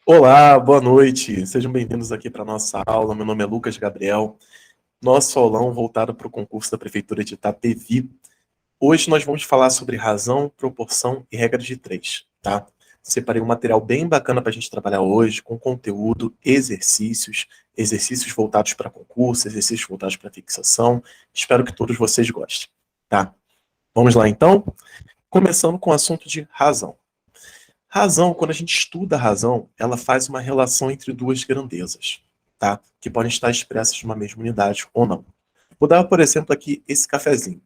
Olá, boa noite. Sejam bem-vindos aqui para a nossa aula. Meu nome é Lucas Gabriel. Nosso aulão voltado para o concurso da Prefeitura de Itapevi. Hoje nós vamos falar sobre razão, proporção e regra de três, tá? Separei um material bem bacana para a gente trabalhar hoje, com conteúdo, exercícios voltados para concurso, exercícios voltados para fixação. Espero que todos vocês gostem, tá? Vamos lá, então? Começando com o assunto de razão. Razão, quando a gente estuda a razão, ela faz uma relação entre duas grandezas, tá? Que podem estar expressas numa mesma unidade ou não. Vou dar, por exemplo, aqui esse cafezinho.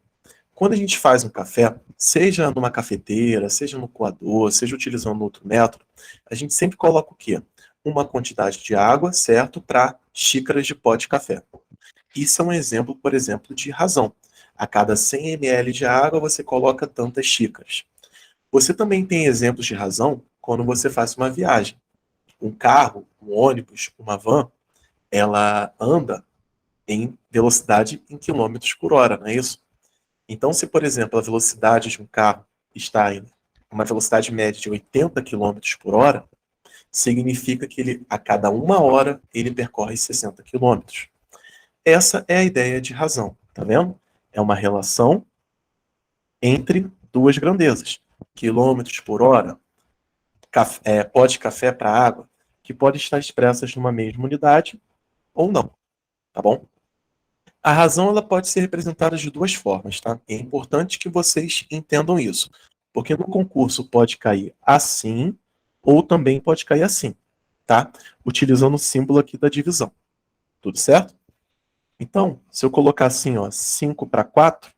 Quando a gente faz um café, seja numa cafeteira, seja no coador, seja utilizando outro método, a gente sempre coloca o quê? Uma quantidade de água, certo, para xícaras de pó de café. Isso é um exemplo, por exemplo, de razão. A cada 100 ml de água, você coloca tantas xícaras. Você também tem exemplos de razão quando você faz uma viagem. Um carro, um ônibus, uma van, ela anda em velocidade em quilômetros por hora, não é isso? Então, se, por exemplo, a velocidade de um carro está em uma velocidade média de 80 quilômetros por hora, significa que ele, a cada uma hora ele percorre 60 quilômetros. Essa é a ideia de razão, tá vendo? É uma relação entre duas grandezas. Quilômetros por hora, pó de café para água, que podem estar expressas numa mesma unidade ou não, tá bom? A razão ela pode ser representada de duas formas, tá? É importante que vocês entendam isso, porque no concurso pode cair assim ou também pode cair assim, tá? Utilizando o símbolo aqui da divisão. Tudo certo? Então, se eu colocar assim, ó, 5 para 4,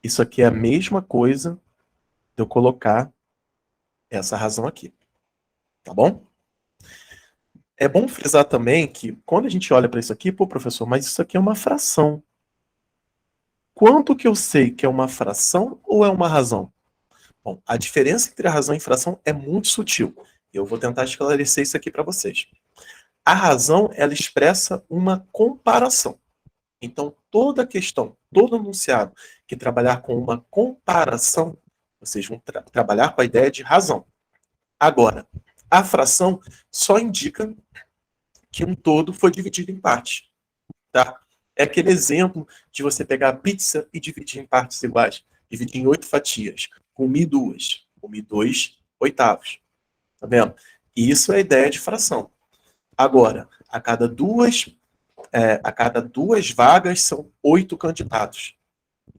isso aqui é a mesma coisa de eu colocar essa razão aqui, tá bom? É bom frisar também que quando a gente olha para isso aqui, pô, professor, mas isso aqui é uma fração. Quanto que eu sei que é uma fração ou é uma razão? Bom, a diferença entre a razão e a fração é muito sutil. Eu vou tentar esclarecer isso aqui para vocês. A razão, ela expressa uma comparação. Então, toda questão, todo enunciado que trabalhar com uma comparação, vocês vão trabalhar com a ideia de razão. Agora, a fração só indica que um todo foi dividido em partes. Tá? É aquele exemplo de você pegar a pizza e dividir em partes iguais. Dividir em 8 fatias. Comi 2. Comi 2 oitavos. Tá vendo? E isso é a ideia de fração. Agora, a cada duas vagas são 8 candidatos.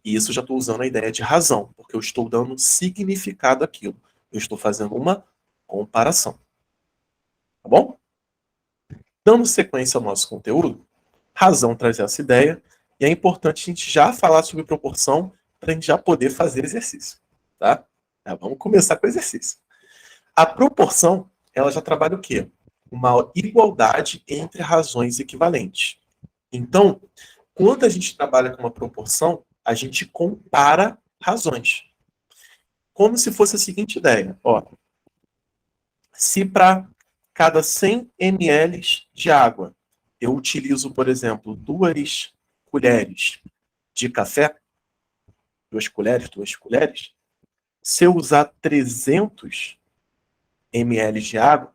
E isso já estou usando a ideia de razão, porque eu estou dando significado àquilo. Eu estou fazendo uma comparação. Tá bom? Dando sequência ao nosso conteúdo, razão traz essa ideia, e é importante a gente já falar sobre proporção para a gente já poder fazer exercício, tá? Vamos começar com o exercício. A proporção, ela já trabalha o quê? Uma igualdade entre razões equivalentes. Então, quando a gente trabalha com uma proporção, a gente compara razões. Como se fosse a seguinte ideia, ó. Se para cada 100 ml de água eu utilizo, por exemplo, 2 colheres de café, 2 colheres, se eu usar 300 ml de água,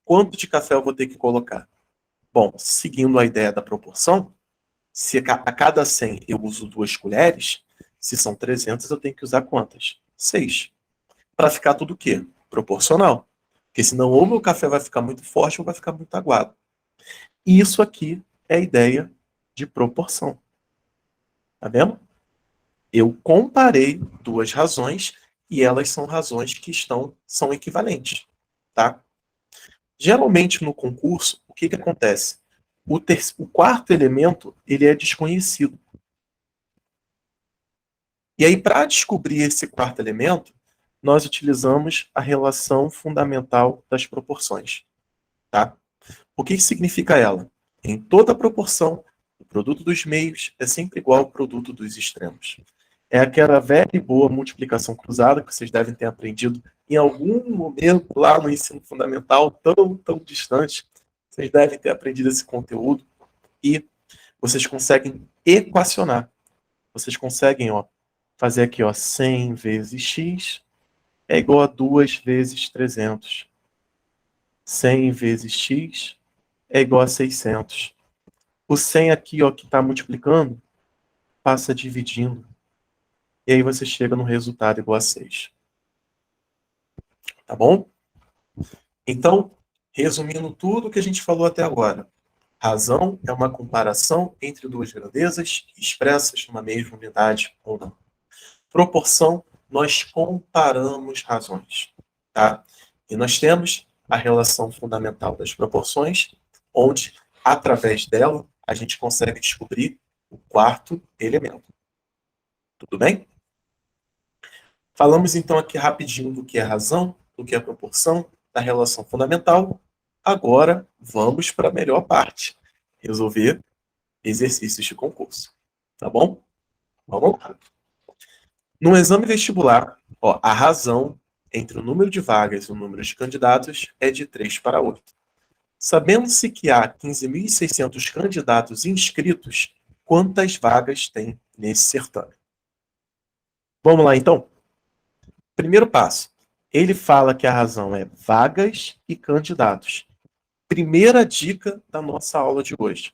quanto de café eu vou ter que colocar? Bom, seguindo a ideia da proporção, se a cada 100 eu uso 2 colheres, se são 300, eu tenho que usar quantas? 6. Para ficar tudo o quê? Proporcional. Porque senão ou meu café vai ficar muito forte ou vai ficar muito aguado. E isso aqui é a ideia de proporção. Tá vendo? Eu comparei duas razões e elas são razões que são equivalentes. Tá? Geralmente no concurso, o que acontece? O quarto elemento ele é desconhecido. E aí, para descobrir esse quarto elemento, nós utilizamos a relação fundamental das proporções. Tá? O que significa ela? Em toda proporção, o produto dos meios é sempre igual ao produto dos extremos. É aquela velha e boa multiplicação cruzada que vocês devem ter aprendido em algum momento lá no ensino fundamental, tão distante. Vocês devem ter aprendido esse conteúdo e vocês conseguem equacionar. Vocês conseguem fazer aqui 100 vezes x é igual a 2 vezes 300. 100 vezes x é igual a 600. O 100 aqui, ó, que está multiplicando, passa dividindo. E aí você chega no resultado igual a 6. Tá bom? Então, resumindo tudo que a gente falou até agora. Razão é uma comparação entre duas grandezas expressas numa mesma unidade ou não. Proporção, nós comparamos razões. Tá? E nós temos a relação fundamental das proporções, onde, através dela, a gente consegue descobrir o quarto elemento. Tudo bem? Falamos então aqui rapidinho do que é razão, do que é proporção, da relação fundamental. Agora, vamos para a melhor parte. Resolver exercícios de concurso. Tá bom? Vamos lá. No exame vestibular, ó, a razão entre o número de vagas e o número de candidatos é de 3 para 8. Sabendo-se que há 15.600 candidatos inscritos, quantas vagas tem nesse certame? Vamos lá, então? Primeiro passo. Ele fala que a razão é vagas e candidatos. Primeira dica da nossa aula de hoje.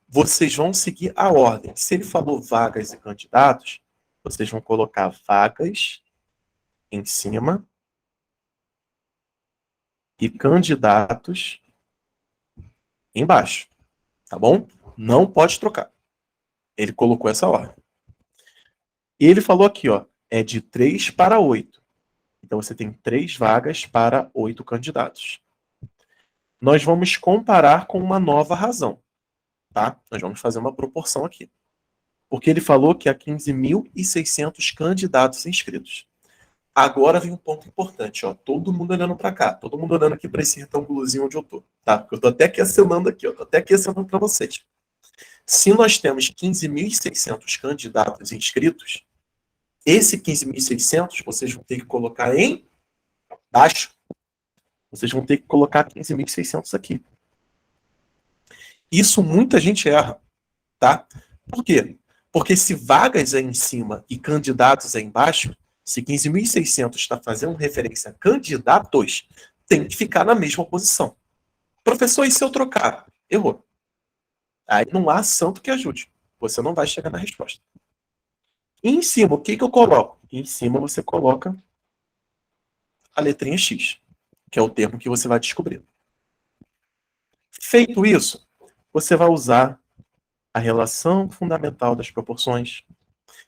Vocês vão seguir a ordem. Se ele falou vagas e candidatos, vocês vão colocar vagas em cima e candidatos embaixo. Tá bom? Não pode trocar. Ele colocou essa ordem. E ele falou aqui, ó, é de 3 para 8. Então você tem 3 vagas para 8 candidatos. Nós vamos comparar com uma nova razão. Tá? Nós vamos fazer uma proporção aqui. Porque ele falou que há 15.600 candidatos inscritos. Agora vem um ponto importante, ó. Todo mundo olhando para cá, todo mundo olhando aqui para esse retângulozinho onde eu tô, tá? Porque eu tô até aqui acenando aqui, ó. Tô até aqui acenando para vocês. Se nós temos 15.600 candidatos inscritos, esse 15.600 vocês vão ter que colocar em baixo. Vocês vão ter que colocar 15.600 aqui. Isso muita gente erra, tá? Por quê? Porque se vagas é em cima e candidatos é embaixo, se 15.600 está fazendo referência a candidatos, tem que ficar na mesma posição. Professor, e se eu trocar? Errou. Aí não há santo que ajude. Você não vai chegar na resposta. E em cima, o que eu coloco? Em cima você coloca a letrinha X, que é o termo que você vai descobrir. Feito isso, você vai usar a relação fundamental das proporções.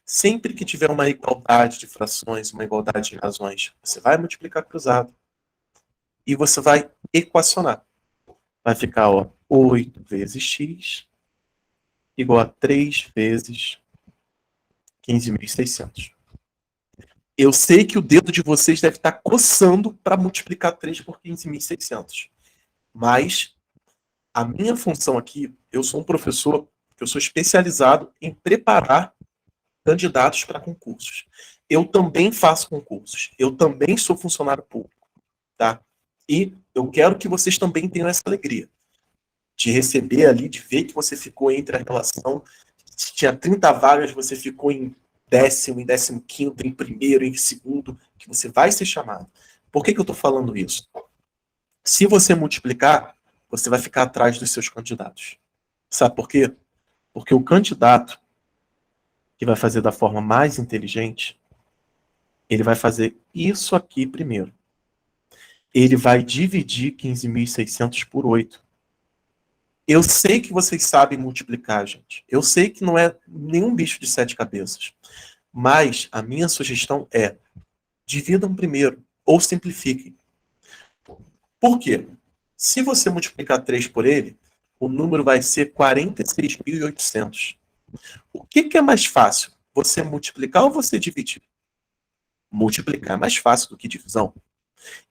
Sempre que tiver uma igualdade de frações, uma igualdade de razões, você vai multiplicar cruzado e você vai equacionar. Vai ficar, ó, 8 vezes x igual a 3 vezes 15.600. Eu sei que o dedo de vocês deve estar coçando para multiplicar 3 por 15.600. Mas a minha função aqui, eu sou um professor que eu sou especializado em preparar candidatos para concursos. Eu também faço concursos. Eu também sou funcionário público, tá? E eu quero que vocês também tenham essa alegria de receber ali, de ver que você ficou entre a relação, se tinha 30 vagas, você ficou em 10º, em 15º, em primeiro, em segundo, que você vai ser chamado. Por que eu estou falando isso? Se você multiplicar, você vai ficar atrás dos seus candidatos. Sabe por quê? Porque o candidato que vai fazer da forma mais inteligente, ele vai fazer isso aqui primeiro. Ele vai dividir 15.600 por 8. Eu sei que vocês sabem multiplicar, gente. Eu sei que não é nenhum bicho de 7 cabeças. Mas a minha sugestão é dividam primeiro ou simplifiquem. Por quê? Se você multiplicar 3 por ele, o número vai ser 46.800. O que é mais fácil? Você multiplicar ou você dividir? Multiplicar é mais fácil do que divisão.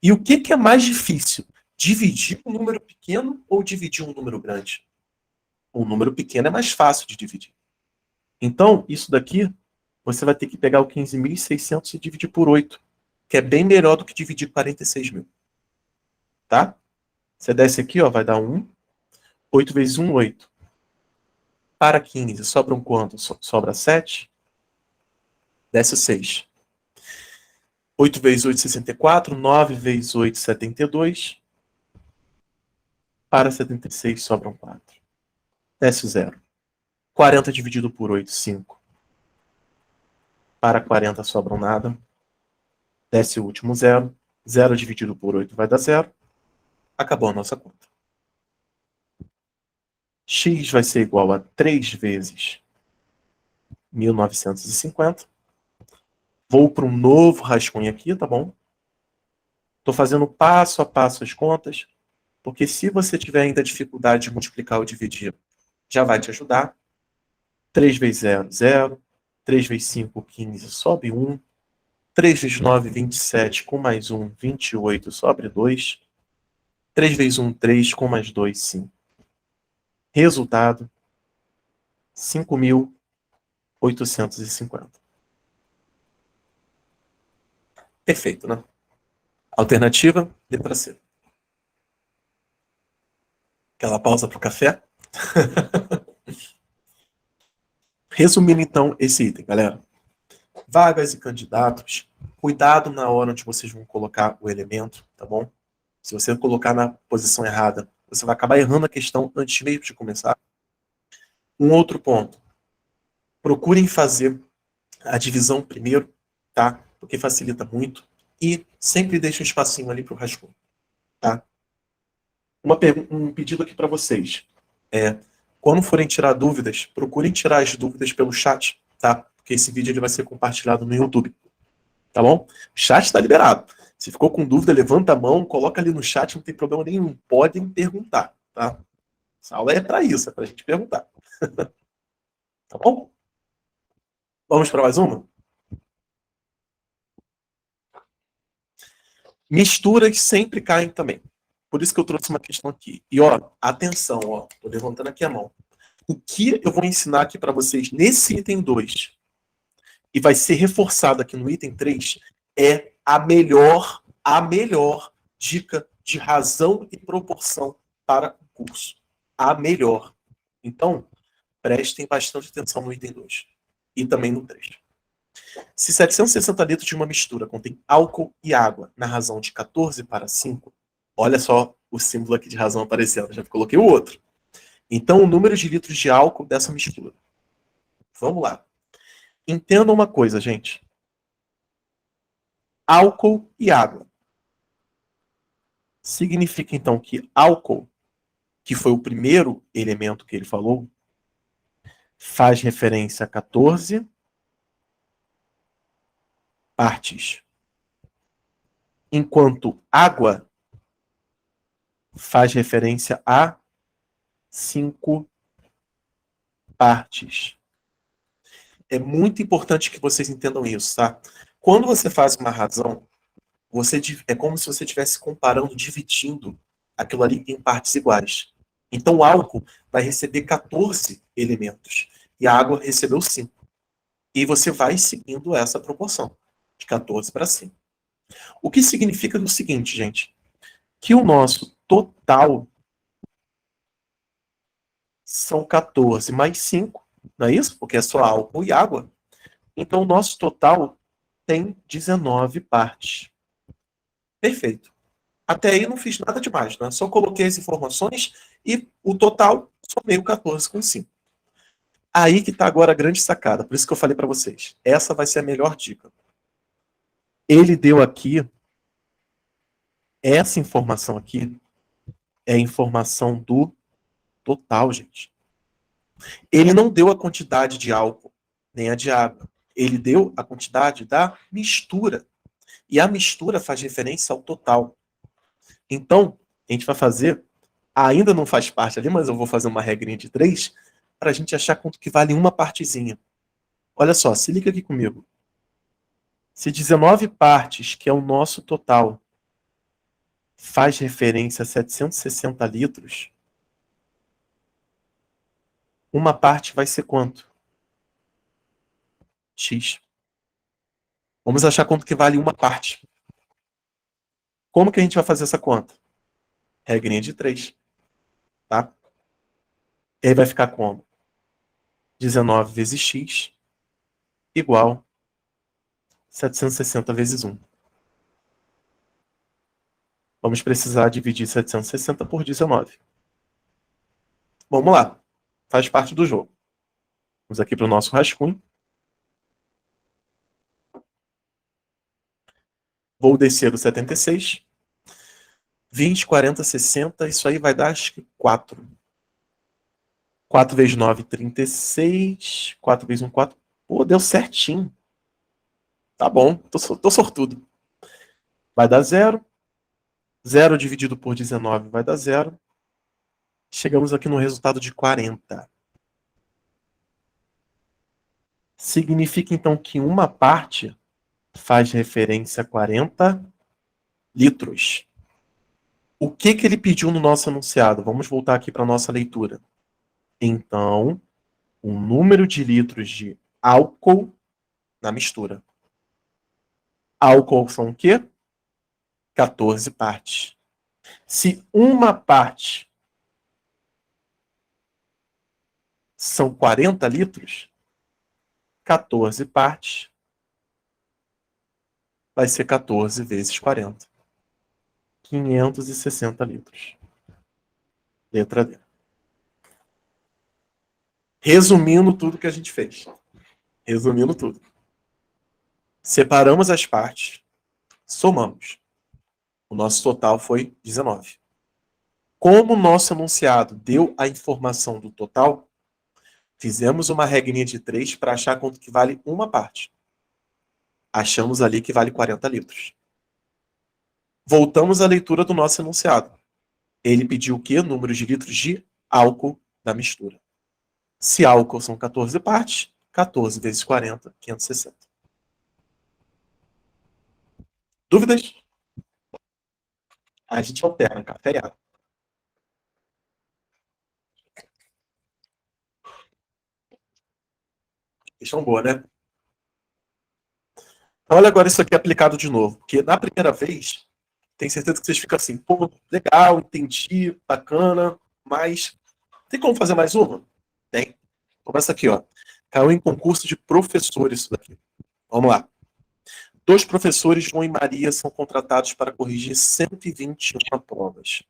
E o que é mais difícil? Dividir um número pequeno ou dividir um número grande? Um número pequeno é mais fácil de dividir. Então, isso daqui, você vai ter que pegar o 15.600 e dividir por 8, que é bem melhor do que dividir 46.000. Tá? Você desce aqui, ó, vai dar 1. 8 vezes 1, 8. Para 15, sobram quanto? Sobra 7. Desce 6. 8 vezes 8, 64. 9 vezes 8, 72. Para 76 sobram 4. Desce o 0. 40 dividido por 8, 5. Para 40 sobram nada. Desce o último 0. 0 dividido por 8 vai dar 0. Acabou a nossa conta. X vai ser igual a 3 vezes 1950. Vou para um novo rascunho aqui, tá bom? Estou fazendo passo a passo as contas, porque se você tiver ainda dificuldade de multiplicar ou dividir, já vai te ajudar. 3 vezes 0, 0. 3 vezes 5, 15, sobe 1. 3 vezes 9, 27, com mais 1, 28, sobre 2. 3 vezes 1, 3, com mais 2, 5. Resultado, 5.850. Perfeito, né? Alternativa, letra C. Aquela pausa para o café. Resumindo, então, esse item, galera. Vagas e candidatos. Cuidado na hora onde vocês vão colocar o elemento, tá bom? Se você colocar na posição errada, você vai acabar errando a questão antes mesmo de começar. Um outro ponto. Procurem fazer a divisão primeiro, tá? Porque facilita muito. E sempre deixe um espacinho ali para o rascunho, tá? Um pedido aqui para vocês. Quando forem tirar dúvidas, procurem tirar as dúvidas pelo chat, tá? Porque esse vídeo ele vai ser compartilhado no YouTube, tá bom? O chat está liberado. Se ficou com dúvida, levanta a mão, coloca ali no chat, não tem problema nenhum. Podem perguntar, tá? Essa aula é para isso, é para a gente perguntar. Tá bom? Vamos para mais uma? Misturas sempre caem também. Por isso que eu trouxe uma questão aqui. E, ó, atenção, ó. Tô levantando aqui a mão. O que eu vou ensinar aqui para vocês nesse item 2 e vai ser reforçado aqui no item 3 é a melhor dica de razão e proporção para o curso. A melhor. Então, prestem bastante atenção no item 2 e também no 3. Se 760 litros de uma mistura contém álcool e água na razão de 14 para 5, olha só o símbolo aqui de razão aparecendo, já coloquei o outro. Então, o número de litros de álcool dessa mistura. Vamos lá. Entendam uma coisa, gente. Álcool e água. Significa, então, que álcool, que foi o primeiro elemento que ele falou, faz referência a 14 partes. Enquanto água faz referência a 5 partes. É muito importante que vocês entendam isso, tá? Quando você faz uma razão, é como se você estivesse comparando, dividindo aquilo ali em partes iguais. Então, o álcool vai receber 14 elementos e a água recebeu 5. E você vai seguindo essa proporção, de 14 para 5. O que significa o seguinte, gente, que o nosso total são 14 mais 5, não é isso? Porque é só álcool e água. Então, o nosso total tem 19 partes. Perfeito. Até aí não fiz nada demais, né? Só coloquei as informações e o total somei o 14 com 5. Aí que está agora a grande sacada. Por isso que eu falei para vocês. Essa vai ser a melhor dica. Ele deu aqui, essa informação aqui é a informação do total, gente. Ele não deu a quantidade de álcool, nem a de água. Ele deu a quantidade da mistura. E a mistura faz referência ao total. Então, a gente vai fazer, ainda não faz parte ali, mas eu vou fazer uma regrinha de 3 para a gente achar quanto que vale uma partezinha. Olha só, se liga aqui comigo. Se 19 partes, que é o nosso total, faz referência a 760 litros, uma parte vai ser quanto? X. Vamos achar quanto que vale uma parte. Como que a gente vai fazer essa conta? Regrinha de 3. Tá? E aí vai ficar como? 19 vezes x igual 760 vezes 1. Vamos precisar dividir 760 por 19. Vamos lá. Faz parte do jogo. Vamos aqui para o nosso rascunho. Vou descer o 76. 20, 40, 60. Isso aí vai dar, acho que 4. 4 vezes 9, 36. 4 vezes 1, 4. Pô, deu certinho. Tá bom, tô sortudo. Vai dar 0. 0 dividido por 19 vai dar 0. Chegamos aqui no resultado de 40. Significa, então, que uma parte faz referência a 40 litros. O que ele pediu no nosso enunciado? Vamos voltar aqui para a nossa leitura. Então, o número de litros de álcool na mistura. Álcool são o quê? 14 partes. Se uma parte são 40 litros, 14 partes vai ser 14 vezes 40. 560 litros. Letra D. Resumindo tudo que a gente fez. Resumindo tudo. Separamos as partes, somamos. O nosso total foi 19. Como o nosso enunciado deu a informação do total, fizemos uma regrinha de 3 para achar quanto que vale uma parte. Achamos ali que vale 40 litros. Voltamos à leitura do nosso enunciado. Ele pediu o quê? Número de litros de álcool da mistura. Se álcool são 14 partes, 14 vezes 40, 560. Dúvidas? A gente alterna café e água. Questão boa, né? Olha agora isso aqui aplicado de novo. Porque na primeira vez, tenho certeza que vocês ficam assim, pô, legal, entendi, bacana, mas tem como fazer mais uma? Tem. Começa aqui, ó. Caiu em concurso de professores isso daqui. Vamos lá. 2 professores, João e Maria, são contratados para corrigir 121 provas.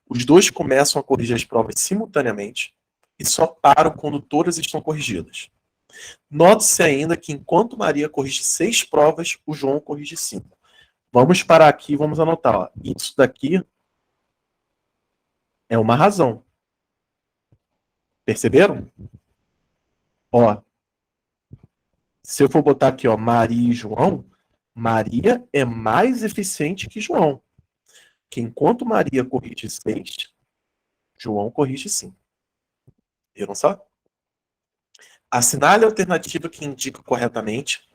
Os 2 começam a corrigir as provas simultaneamente e só param quando todas estão corrigidas. Note-se ainda que enquanto Maria corrige 6 provas, o João corrige 5. Vamos parar aqui e vamos anotar. Ó. Isso daqui é uma razão. Perceberam? Ó, se eu for botar aqui, ó, Maria e João, Maria é mais eficiente que João. Que enquanto Maria corrige 6, João corrige 5. Viram só? Assinale a alternativa que indica corretamente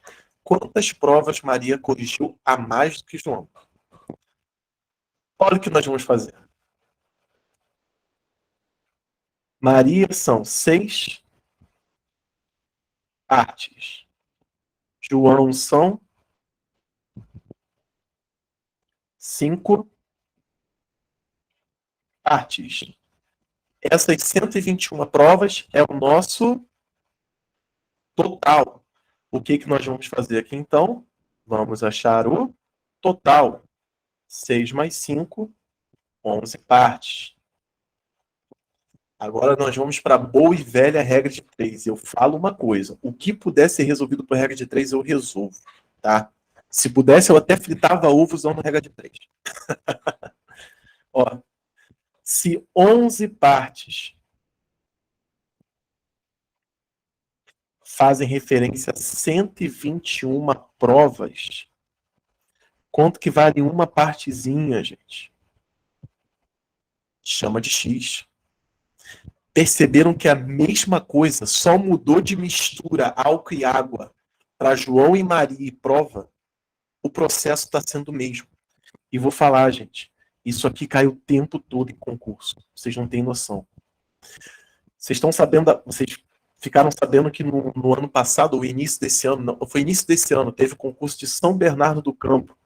quantas provas Maria corrigiu a mais do que João. Olha o que nós vamos fazer. Maria são 6 partes. João são 5 partes. Essas 121 provas é o nosso total. O que nós vamos fazer aqui, então? Vamos achar o total. 6 mais 5, 11 partes. Agora nós vamos para a boa e velha regra de 3. Eu falo uma coisa. O que puder ser resolvido por regra de 3, eu resolvo. Tá? Se pudesse, eu até fritava ovo usando a regra de 3. Ó, se 11 partes fazem referência a 121 provas, quanto que vale uma partezinha, gente? Chama de X. Perceberam que a mesma coisa, só mudou de mistura álcool e água para João e Maria e prova? O processo está sendo o mesmo. E vou falar, gente, isso aqui cai o tempo todo em concurso. Vocês não têm noção. Vocês estão sabendo, vocês ficaram sabendo que no ano passado, ou início desse ano, não, foi início desse ano, teve o concurso de São Bernardo do Campo.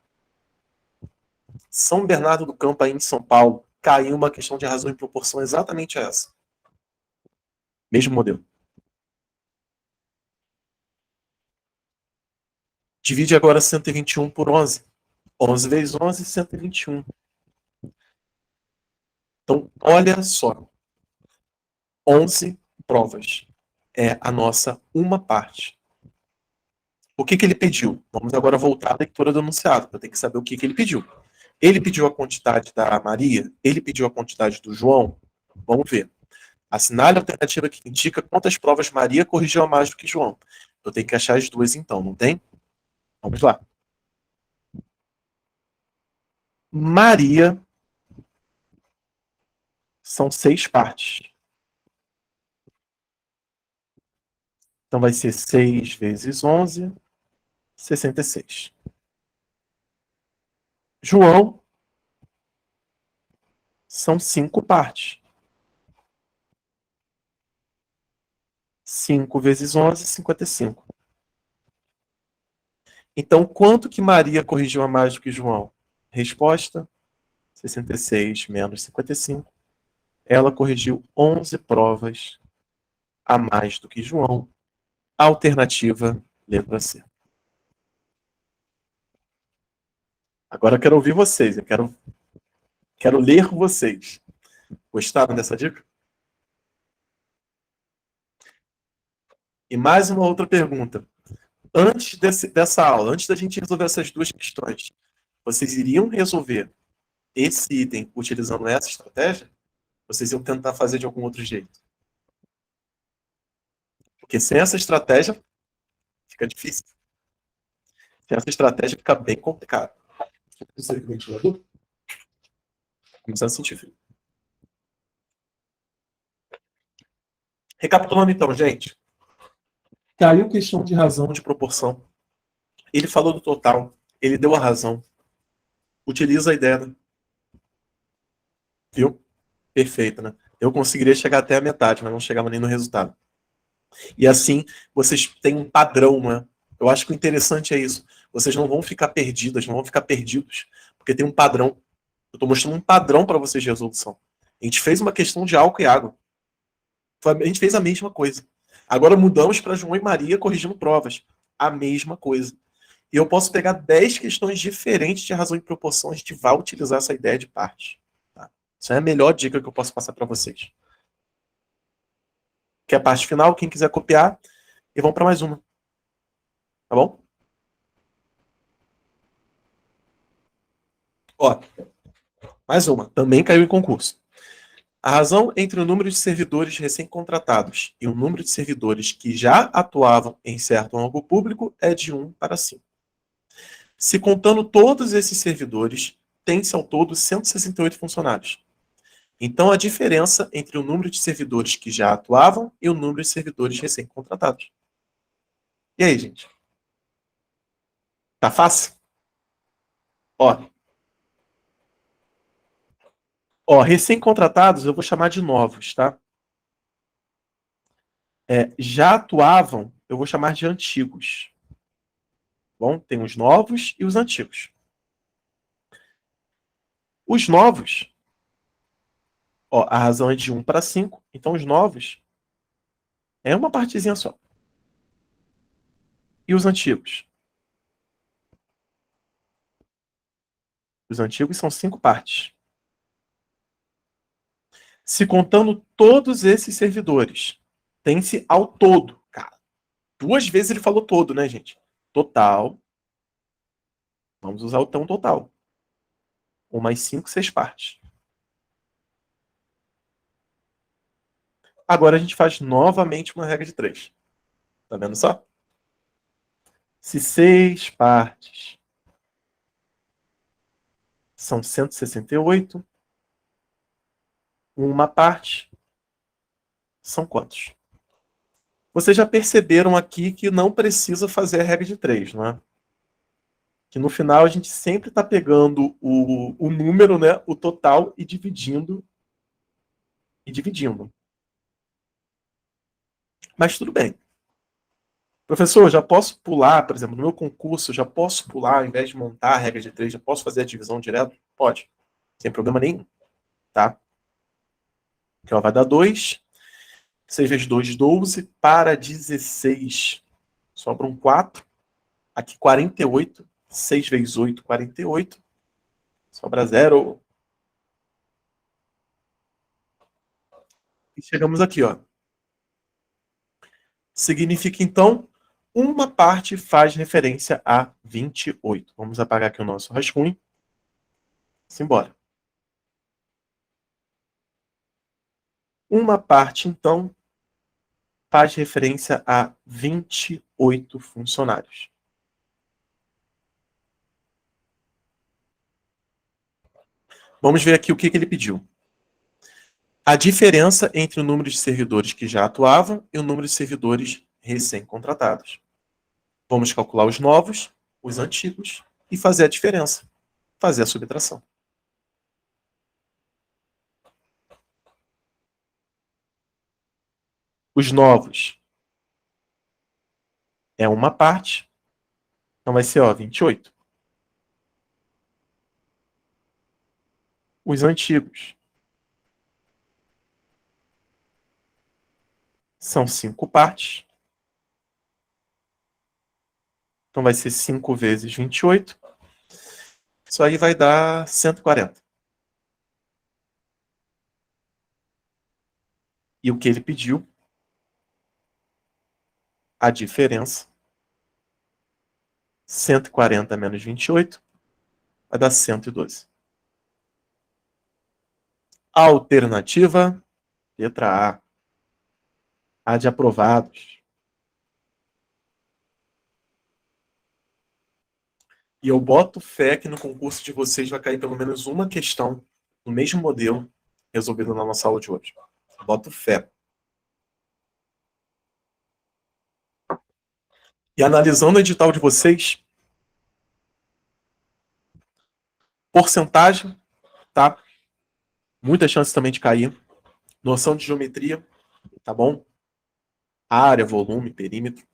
São Bernardo do Campo, aí em São Paulo, caiu uma questão de razão e proporção exatamente essa. Mesmo modelo. Divide agora 121 por 11. 11 vezes 11, 121. Então, olha só. 11 provas. É a nossa uma parte. O que ele pediu? Vamos agora voltar à leitura do enunciado, para ter que saber o que ele pediu. Ele pediu a quantidade da Maria? Ele pediu a quantidade do João? Vamos ver. Assinale a alternativa que indica quantas provas Maria corrigiu a mais do que João. Eu tenho que achar as duas então, não tem? Vamos lá. Maria são 6 partes. Então vai ser 6 vezes 11, 66. João são 5 partes. 5 vezes 11, 55. Então, quanto que Maria corrigiu a mais do que João? Resposta: 66 menos 55. Ela corrigiu 11 provas a mais do que João. Alternativa, letra C. Agora eu quero ouvir vocês, eu quero ler vocês. Gostaram dessa dica? E mais uma outra pergunta. Antes dessa aula, antes da gente resolver essas duas questões, vocês iriam resolver esse item utilizando essa estratégia? Vocês iam tentar fazer de algum outro jeito? Porque sem essa estratégia, fica difícil. Sem essa estratégia, fica bem complicado. Começando a sentir frio. Recapitulando então, gente. Caiu questão de razão, de proporção. Ele falou do total. Ele deu a razão. Utiliza a ideia, né? Viu? Perfeito, né? Eu conseguiria chegar até a metade, mas não chegava nem no resultado. E assim, vocês têm um padrão, né? Eu acho que o interessante é isso. Vocês não vão ficar perdidas, não vão ficar perdidos, porque tem um padrão. Eu estou mostrando um padrão para vocês de resolução. A gente fez uma questão de álcool e água. A gente fez a mesma coisa. Agora mudamos para João e Maria corrigindo provas. A mesma coisa. E eu posso pegar 10 questões diferentes de razão e proporção. A gente vai utilizar essa ideia de parte. Tá? Isso é a melhor dica que eu posso passar para vocês. Que é a parte final, quem quiser copiar, e vamos para mais uma. Tá bom? Ó, mais uma. Também caiu em concurso. A razão entre o número de servidores recém-contratados e o número de servidores que já atuavam em certo órgão público é de 1 para 5. Se contando todos esses servidores, tem-se ao todo 168 funcionários. Então, a diferença entre o número de servidores que já atuavam e o número de servidores recém-contratados. E aí, gente? Tá fácil? Ó, recém-contratados eu vou chamar de novos, tá? Já atuavam, eu vou chamar de antigos. Bom, tem os novos e os antigos. Os novos, ó, a razão é de 1 para 5, então os novos é uma partezinha só. E os antigos? Os antigos são 5 partes. Se contando todos esses servidores, tem-se ao todo, cara. 2 vezes ele falou todo, né, gente? Total. Vamos usar o tão total. 1 mais 5, 6 partes. Agora a gente faz novamente uma regra de 3. Tá vendo só? Se 6 partes são 168, uma parte são quantos? Vocês já perceberam aqui que não precisa fazer a regra de 3, né? Que no final a gente sempre está pegando o número, né, o total, e dividindo. Mas tudo bem. Professor, já posso pular, por exemplo, no meu concurso, já posso pular, ao invés de montar a regra de 3, já posso fazer a divisão direto? Pode, sem problema nenhum, tá? Aqui ela vai dar 2. 6 vezes 2, 12. Para 16, sobra um 4. Aqui 48. 6 vezes 8, 48. Sobra 0. E chegamos aqui, ó. Significa, então, uma parte faz referência a 28. Vamos apagar aqui o nosso rascunho. Simbora. Uma parte, então, faz referência a 28 funcionários. Vamos ver aqui o que ele pediu. A diferença entre o número de servidores que já atuavam e o número de servidores recém-contratados. Vamos calcular os novos, os antigos e fazer a diferença, fazer a subtração. Os novos é uma parte, então vai ser 28. Os antigos são 5 partes, então vai ser 5 vezes 28. Isso aí vai dar 140. E o que ele pediu, a diferença, 140 menos 28, vai dar 112. Alternativa, letra A. A de aprovados. E eu boto fé que no concurso de vocês vai cair pelo menos uma questão no mesmo modelo resolvido na nossa aula de hoje. Boto fé. E analisando o edital de vocês, porcentagem, tá? Muita chance também de cair. Noção de geometria, tá bom? Área, volume, perímetro.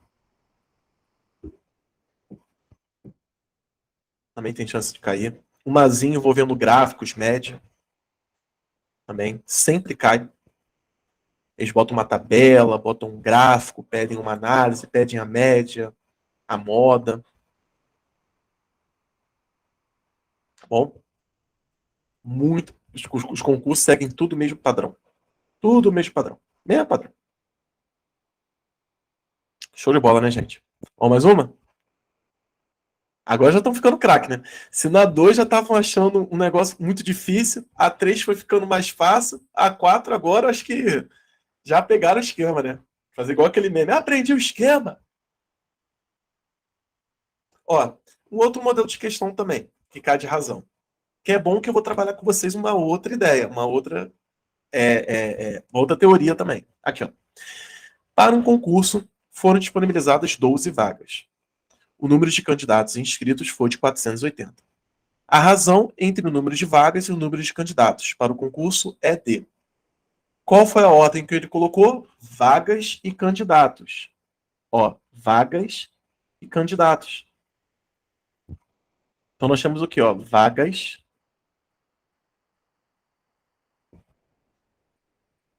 Também tem chance de cair. Umazinho envolvendo gráficos, média. Também sempre cai. Eles botam uma tabela, botam um gráfico, pedem uma análise, pedem a média, a moda. Tá bom? Muito. Os concursos seguem tudo o mesmo padrão. Tudo o mesmo padrão. Mesmo padrão. Show de bola, né, gente? Vamos mais uma? Agora já estão ficando craque, né? Se na 2 já estavam achando um negócio muito difícil, a 3 foi ficando mais fácil, a 4 agora acho que já pegaram o esquema, né? Fazer igual aquele meme. Aprendi o esquema. Ó, um outro modelo de questão também, que cai de razão. Que é bom que eu vou trabalhar com vocês uma outra ideia, uma outra teoria também. Aqui, ó. Para um concurso, foram disponibilizadas 12 vagas. O número de candidatos inscritos foi de 480. A razão entre o número de vagas e o número de candidatos para o concurso é de. Qual foi a ordem que ele colocou? Vagas e candidatos. Ó, vagas e candidatos. Então nós temos o quê? Ó, vagas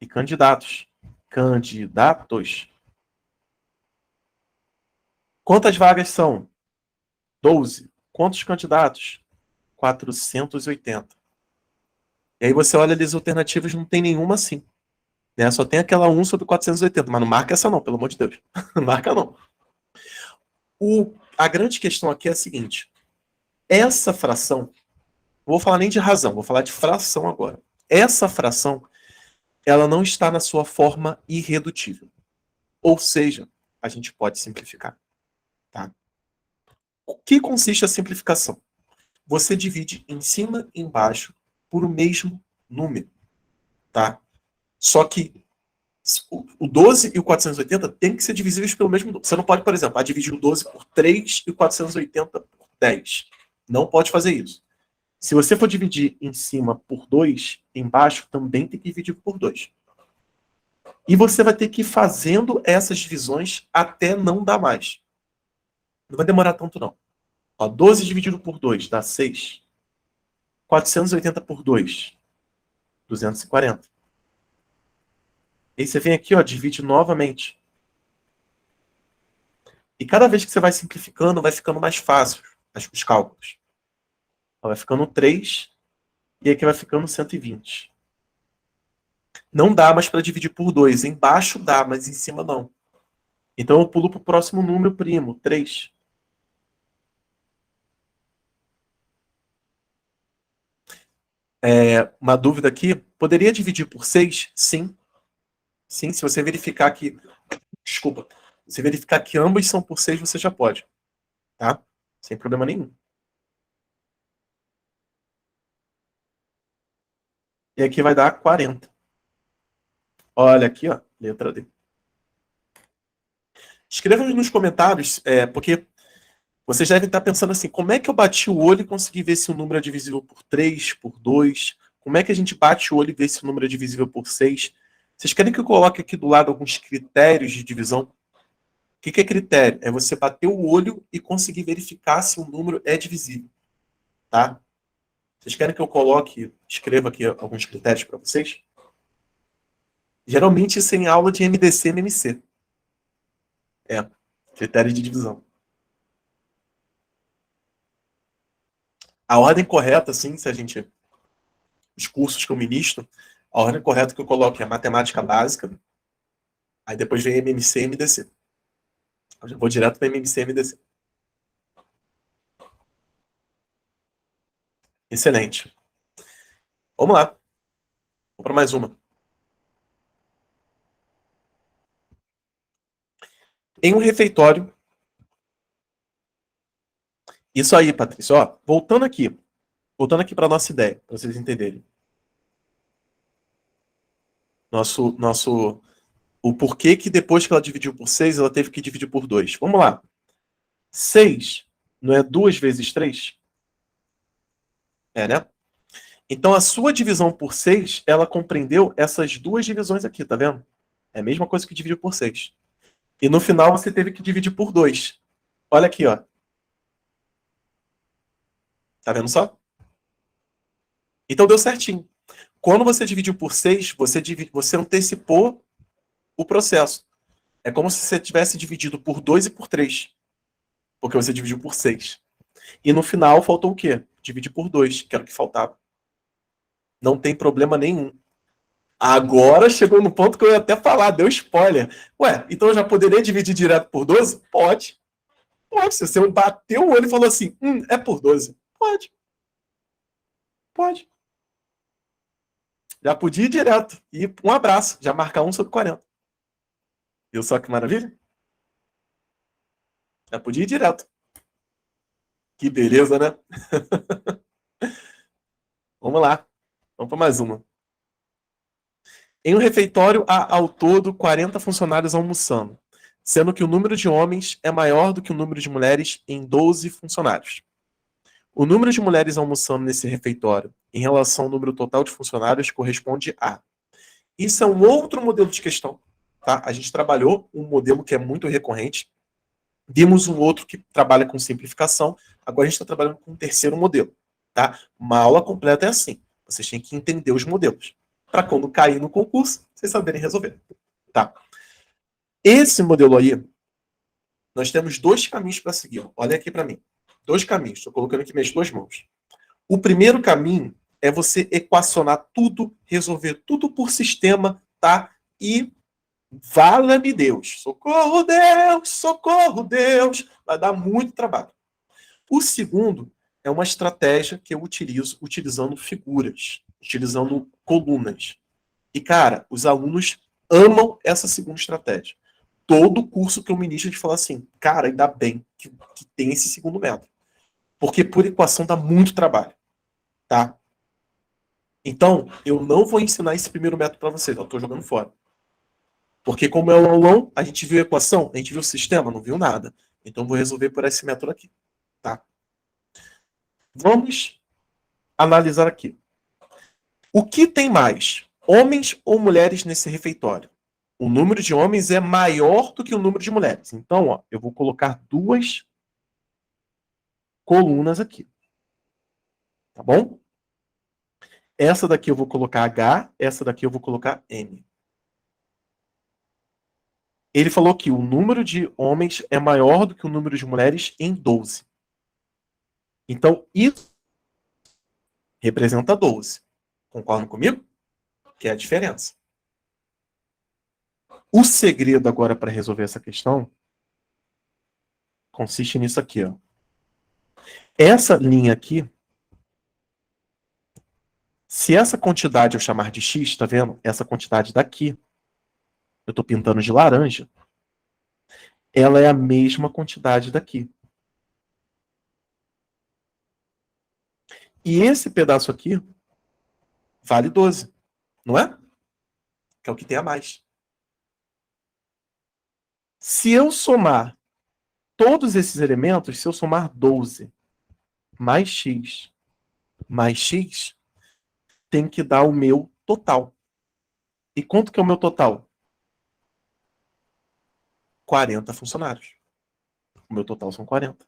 e candidatos. Candidatos. Quantas vagas são? 12. Quantos candidatos? 480. E aí você olha ali as alternativas, não tem nenhuma assim. Né? Só tem aquela 1 sobre 480, mas não marca essa não, pelo amor de Deus. Não marca não. A grande questão aqui é a seguinte. Essa fração, não vou falar nem de razão, vou falar de fração agora. Essa fração, ela não está na sua forma irredutível. Ou seja, a gente pode simplificar. Tá? O que consiste a simplificação? Você divide em cima e embaixo por o mesmo número. Tá? Só que o 12 e o 480 tem que ser divisíveis pelo mesmo número. Você não pode, por exemplo, dividir o 12 por 3 e o 480 por 10. Não pode fazer isso. Se você for dividir em cima por 2, embaixo também tem que dividir por 2. E você vai ter que ir fazendo essas divisões até não dar mais. Não vai demorar tanto, não. Ó, 12 dividido por 2 dá 6. 480 por 2, 240. Aí você vem aqui, ó, divide novamente. E cada vez que você vai simplificando, vai ficando mais fácil os cálculos. Ó, vai ficando 3 e aqui vai ficando 120. Não dá mais para dividir por 2. Embaixo dá, mas em cima não. Então eu pulo para o próximo número primo, 3. Uma dúvida aqui, poderia dividir por 6? Sim. Sim, se você verificar que... Desculpa. Se verificar que ambos são por 6, você já pode. Tá? Sem problema nenhum. E aqui vai dar 40. Olha aqui, ó, letra D. Escreva nos comentários, porque vocês devem estar pensando assim, como é que eu bati o olho e consegui ver se o número é divisível por 3, por 2? Como é que a gente bate o olho e vê se o número é divisível por 6? Vocês querem que eu coloque aqui do lado alguns critérios de divisão? O que é critério? É você bater o olho e conseguir verificar se o número é divisível, tá? Vocês querem que eu coloque, escreva aqui alguns critérios para vocês? Geralmente isso é em aula de MDC e MMC. Critério de divisão. A ordem correta, assim, se a gente... Os cursos que eu ministro, a ordem correta que eu coloco é a matemática básica, aí depois vem MMC e MDC. Eu já vou direto para MMC e MDC. Excelente. Vamos lá. Vou para mais uma. Em um refeitório... Isso aí, Patrícia. Ó, voltando aqui. Voltando aqui para nossa ideia, para vocês entenderem. O porquê que depois que ela dividiu por 6, ela teve que dividir por 2. Vamos lá. 6 não é 2 vezes 3? É, né? Então, a sua divisão por 6, ela compreendeu essas duas divisões aqui, tá vendo? É a mesma coisa que dividir por 6. E no final, você teve que dividir por 2. Olha aqui, ó. Tá vendo só? Então, deu certinho. Quando você dividiu por 6, você antecipou o processo. É como se você tivesse dividido por 2 e por 3. Porque você dividiu por 6. E no final, faltou o quê? Dividir por 2, que era o que faltava. Não tem problema nenhum. Agora chegou no ponto que eu ia até falar, deu spoiler. Ué, então eu já poderia dividir direto por 12? Pode. Pode. Se você bateu o olho e falou assim, é por 12. Pode. Pode. Já podia ir direto. E um abraço. Já marcar 1/40. Viu só que maravilha? Já podia ir direto. Que beleza, né? Vamos lá. Vamos para mais uma. Em um refeitório, há ao todo 40 funcionários almoçando, sendo que o número de homens é maior do que o número de mulheres em 12 funcionários. O número de mulheres almoçando nesse refeitório em relação ao número total de funcionários corresponde a... Isso é um outro modelo de questão. Tá? A gente trabalhou um modelo que é muito recorrente, vimos um outro que trabalha com simplificação, agora a gente está trabalhando com um terceiro modelo. Tá? Uma aula completa é assim, vocês têm que entender os modelos, para quando cair no concurso, vocês saberem resolver. Tá? Esse modelo aí, nós temos dois caminhos para seguir. Olha aqui para mim. Dois caminhos, estou colocando aqui minhas duas mãos. O primeiro caminho é você equacionar tudo, resolver tudo por sistema, tá? E vala-me Deus. Socorro Deus. Vai dar muito trabalho. O segundo é uma estratégia que eu utilizo utilizando figuras, utilizando colunas. E, cara, os alunos amam essa segunda estratégia. Todo curso que eu ministro, a gente fala assim, cara, ainda bem que tem esse segundo método. Porque por equação dá muito trabalho. Tá? Então, eu não vou ensinar esse primeiro método para vocês, eu estou jogando fora. Porque como é um aulão, a gente viu a equação, a gente viu o sistema, não viu nada. Então, vou resolver por esse método aqui. Tá? Vamos analisar aqui. O que tem mais? Homens ou mulheres nesse refeitório? O número de homens é maior do que o número de mulheres. Então, ó, eu vou colocar duas colunas aqui. Tá bom? Essa daqui eu vou colocar H, essa daqui eu vou colocar M. Ele falou que o número de homens é maior do que o número de mulheres em 12. Então, isso representa 12. Concordam comigo? Que é a diferença. O segredo agora para resolver essa questão consiste nisso aqui, ó. Essa linha aqui, se essa quantidade eu chamar de x, tá vendo? Essa quantidade daqui, eu estou pintando de laranja, ela é a mesma quantidade daqui. E esse pedaço aqui vale 12, não é? Que é o que tem a mais. Se eu somar todos esses elementos, se eu somar 12 mais x, tem que dar o meu total. E quanto que é o meu total? 40 funcionários. O meu total são 40.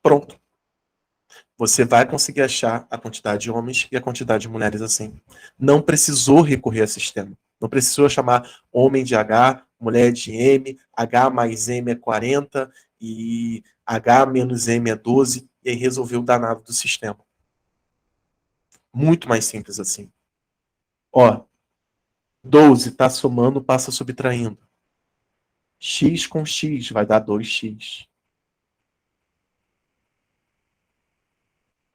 Pronto. Você vai conseguir achar a quantidade de homens e a quantidade de mulheres assim. Não precisou recorrer a sistema. Não precisou chamar homem de H, mulher de M, H mais M é 40 e H menos M é 12, e aí resolveu o danado do sistema. Muito mais simples assim. Ó, 12 está somando, passa subtraindo. X com X vai dar 2x.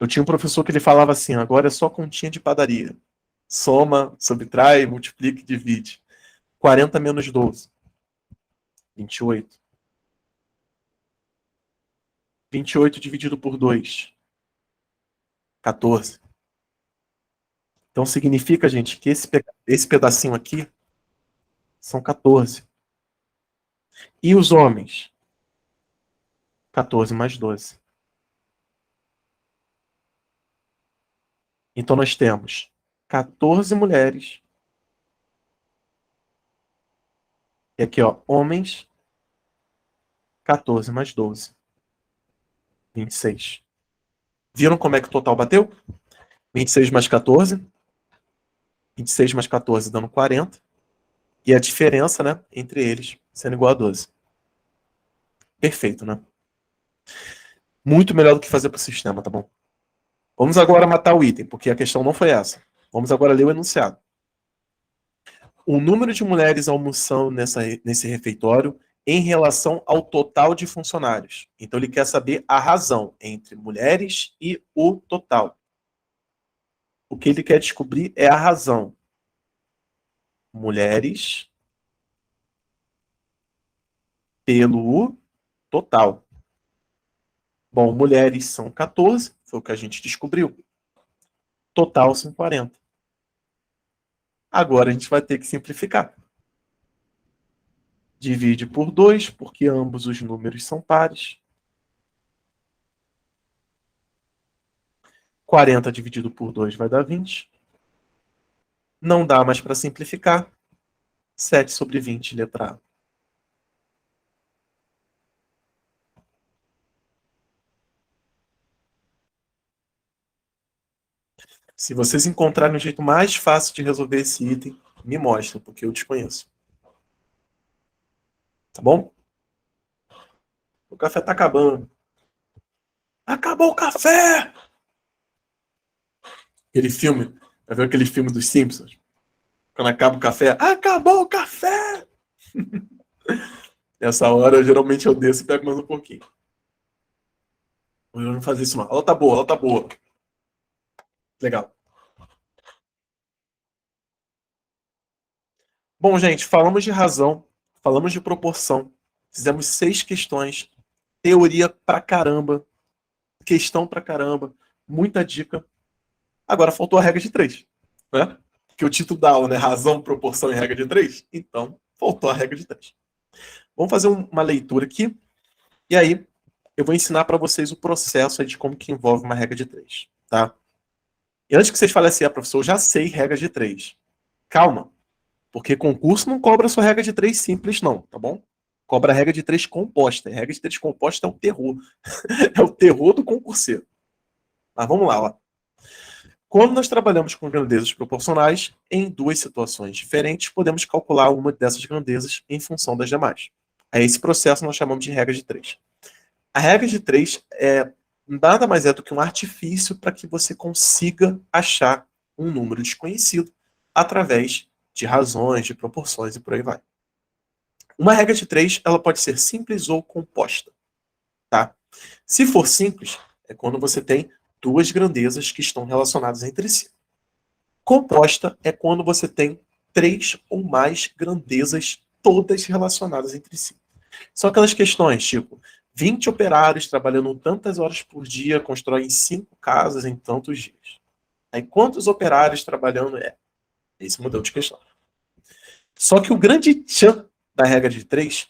Eu tinha um professor que ele falava assim, agora é só continha de padaria. Soma, subtrai, multiplica e divide. 40 menos 12. 28. 28 dividido por 2. 14. Então significa, gente, que esse pedacinho aqui são 14. E os homens? 14 mais 12. Então nós temos 14 mulheres. E aqui, ó, homens, 14 mais 12. 26. Viram como é que o total bateu? 26 mais 14. 26 mais 14 dando 40. E a diferença, né, entre eles sendo igual a 12. Perfeito, né? Muito melhor do que fazer para o sistema, tá bom? Vamos agora matar o item, porque a questão não foi essa. Vamos agora ler o enunciado. O número de mulheres almoçando nesse refeitório em relação ao total de funcionários. Então ele quer saber a razão entre mulheres e o total. O que ele quer descobrir é a razão. Mulheres pelo total. Bom, mulheres são 14, foi o que a gente descobriu. Total são 40. Agora a gente vai ter que simplificar. Divide por 2, porque ambos os números são pares. 40 dividido por 2 vai dar 20. Não dá mais para simplificar. 7 sobre 20, letra A. Se vocês encontrarem um jeito mais fácil de resolver esse item, me mostrem, porque eu desconheço. Tá bom? O café tá acabando. Acabou o café! Aquele filme, já viu aquele filme dos Simpsons? Quando acaba o café, acabou o café! Nessa hora, geralmente eu desço e pego mais um pouquinho. Eu não vou fazer isso não. Ela tá boa, ela tá boa. Legal. Bom, gente, falamos de razão, falamos de proporção, fizemos 6 questões, teoria pra caramba, questão pra caramba, muita dica. Agora faltou a regra de 3, né? Que o título da aula, né? Razão, proporção e regra de 3. Então, faltou a regra de 3. Vamos fazer uma leitura aqui, e aí eu vou ensinar para vocês o processo de como que envolve uma regra de 3, tá? E antes que vocês falem assim, professor, eu já sei regra de 3. Calma, porque concurso não cobra só regra de 3 simples, não, tá bom? Cobra a regra de 3 composta. A regra de 3 composta é o terror. É o terror do concurseiro. Mas vamos lá, ó. Quando nós trabalhamos com grandezas proporcionais, em duas situações diferentes, podemos calcular uma dessas grandezas em função das demais. A esse processo nós chamamos de regra de 3. A regra de 3 nada mais é do que um artifício para que você consiga achar um número desconhecido através de razões, de proporções e por aí vai. Uma regra de 3, ela pode ser simples ou composta. Tá? Se for simples, é quando você tem duas grandezas que estão relacionadas entre si. Composta é quando você tem 3 ou mais grandezas todas relacionadas entre si. São aquelas questões tipo 20 operários trabalhando tantas horas por dia constroem 5 casas em tantos dias. Aí quantos operários trabalhando é? Esse modelo de questão. Só que o grande tchan da regra de 3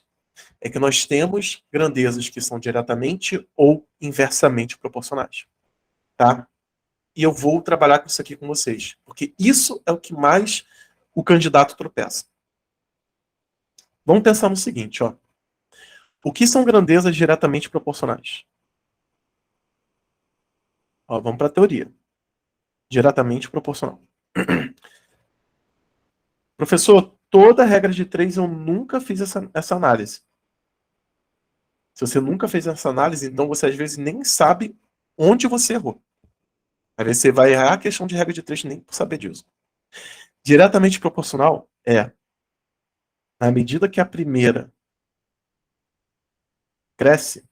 é que nós temos grandezas que são diretamente ou inversamente proporcionais. Tá? E eu vou trabalhar com isso aqui com vocês, porque isso é o que mais o candidato tropeça. Vamos pensar no seguinte, ó. O que são grandezas diretamente proporcionais? Ó, vamos para a teoria. Diretamente proporcional. Professor, toda regra de 3 eu nunca fiz essa análise. Se você nunca fez essa análise, então você às vezes nem sabe onde você errou. Às vezes você vai errar a questão de regra de 3 nem por saber disso. Diretamente proporcional é na medida que a primeira cresce,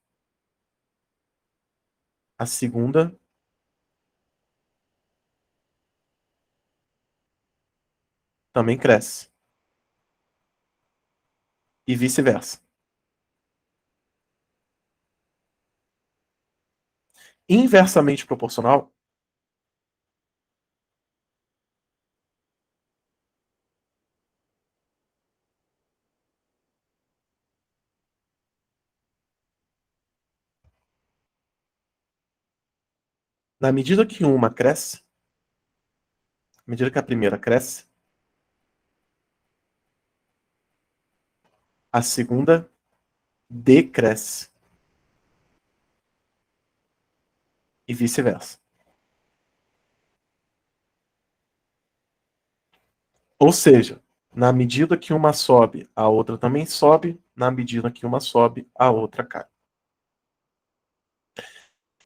a segunda também cresce. E vice-versa. Inversamente proporcional na medida que uma cresce, à medida que a primeira cresce, a segunda decresce. E vice-versa. Ou seja, na medida que uma sobe, a outra também sobe, na medida que uma sobe, a outra cai.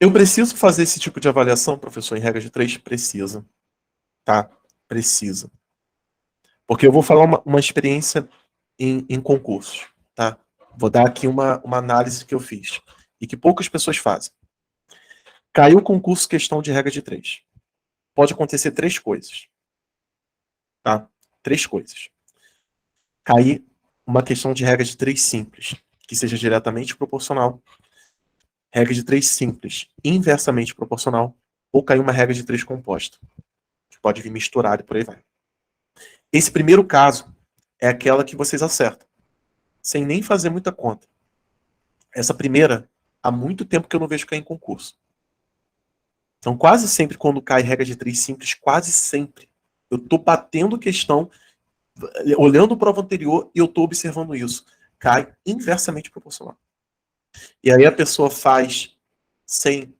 Eu preciso fazer esse tipo de avaliação, professor, em regra de 3? Precisa. Tá? Precisa. Porque eu vou falar uma experiência em concursos. Tá? Vou dar aqui uma análise que eu fiz. E que poucas pessoas fazem. Caiu o concurso questão de regra de 3. Pode acontecer 3 coisas. Tá? 3 coisas. Cair uma questão de regra de 3 simples, que seja diretamente proporcional. Regra de 3 simples, inversamente proporcional. Ou cair uma regra de 3 composta, que pode vir misturada e por aí vai. Esse primeiro caso é aquela que vocês acertam, sem nem fazer muita conta. Essa primeira, há muito tempo que eu não vejo cair em concurso. Então, quase sempre, quando cai regra de 3 simples, quase sempre, eu estou batendo questão, olhando o prova anterior e eu estou observando isso. Cai inversamente proporcional. E aí a pessoa faz sem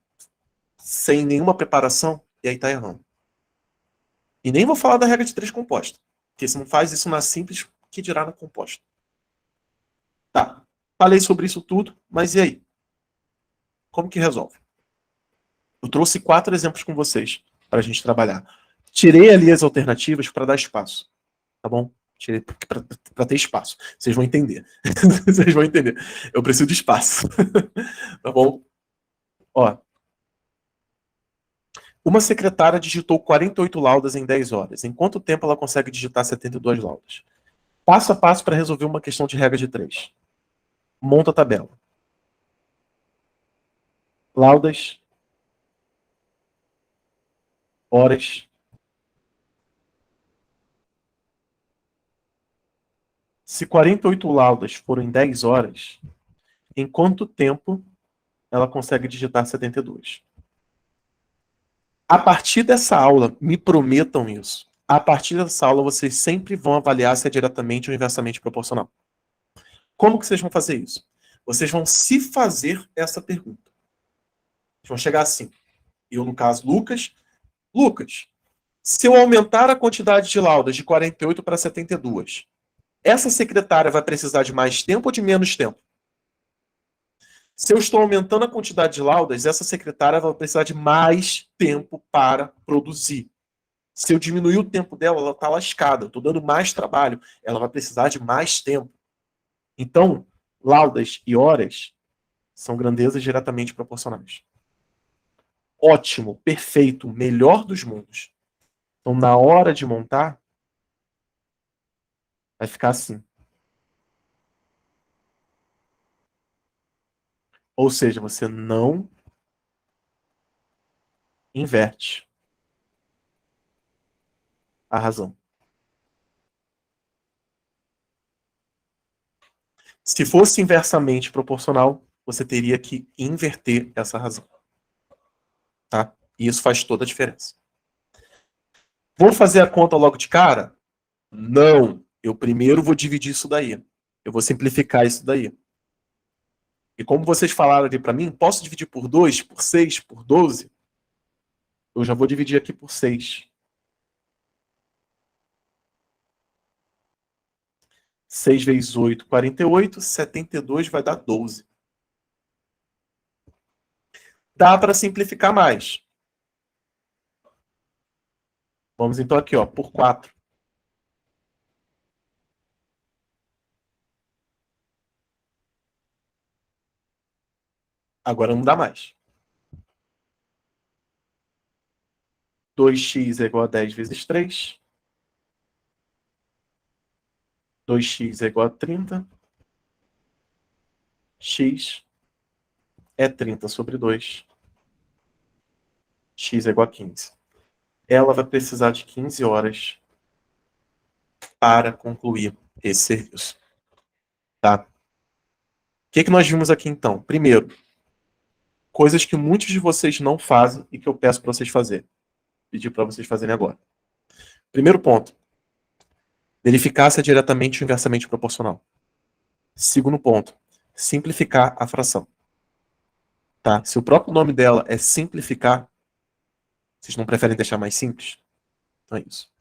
nenhuma preparação e aí está errando. E nem vou falar da regra de 3 composta. Porque se não faz isso na simples, que dirá na composta? Tá. Falei sobre isso tudo, mas e aí? Como que resolve? Eu trouxe 4 exemplos com vocês para a gente trabalhar. Tirei ali as alternativas para dar espaço. Tá bom? Tirei para ter espaço. Vocês vão entender. Vocês vão entender. Eu preciso de espaço. Tá bom? Ó. Uma secretária digitou 48 laudas em 10 horas. Em quanto tempo ela consegue digitar 72 laudas? Passo a passo para resolver uma questão de regra de 3. Monta a tabela. Laudas, horas. Se 48 laudas forem 10 horas, em quanto tempo ela consegue digitar 72? A partir dessa aula, me prometam isso. A partir dessa aula, vocês sempre vão avaliar se é diretamente ou inversamente proporcional. Como que vocês vão fazer isso? Vocês vão se fazer essa pergunta. Vocês vão chegar assim. Eu, no caso, Lucas, se eu aumentar a quantidade de laudas de 48 para 72, essa secretária vai precisar de mais tempo ou de menos tempo? Se eu estou aumentando a quantidade de laudas, essa secretária vai precisar de mais tempo para produzir. Se eu diminuir o tempo dela, ela está lascada. Eu estou dando mais trabalho. Ela vai precisar de mais tempo. Então, laudas e horas são grandezas diretamente proporcionais. Ótimo, perfeito, melhor dos mundos. Então, na hora de montar, vai ficar assim. Ou seja, você não inverte a razão. Se fosse inversamente proporcional, você teria que inverter essa razão. Tá? E isso faz toda a diferença. Vou fazer a conta logo de cara? Não. Eu primeiro vou dividir isso daí. Eu vou simplificar isso daí. E como vocês falaram aqui para mim, posso dividir por 2, por 6, por 12? Eu já vou dividir aqui por 6. 6 vezes 8, 48. 72 vai dar 12. Dá para simplificar mais. Vamos então aqui, ó, por 4. Agora não dá mais. 2x é igual a 10 vezes 3. 2x é igual a 30. X é 30 sobre 2. X é igual a 15. Ela vai precisar de 15 horas para concluir esse serviço. Tá? O que nós vimos aqui então? Primeiro, coisas que muitos de vocês não fazem e que eu peço para vocês fazerem. Pedir para vocês fazerem agora. Primeiro ponto, verificar se é diretamente ou inversamente proporcional. Segundo ponto, simplificar a fração. Tá? Se o próprio nome dela é simplificar, vocês não preferem deixar mais simples? Então é isso.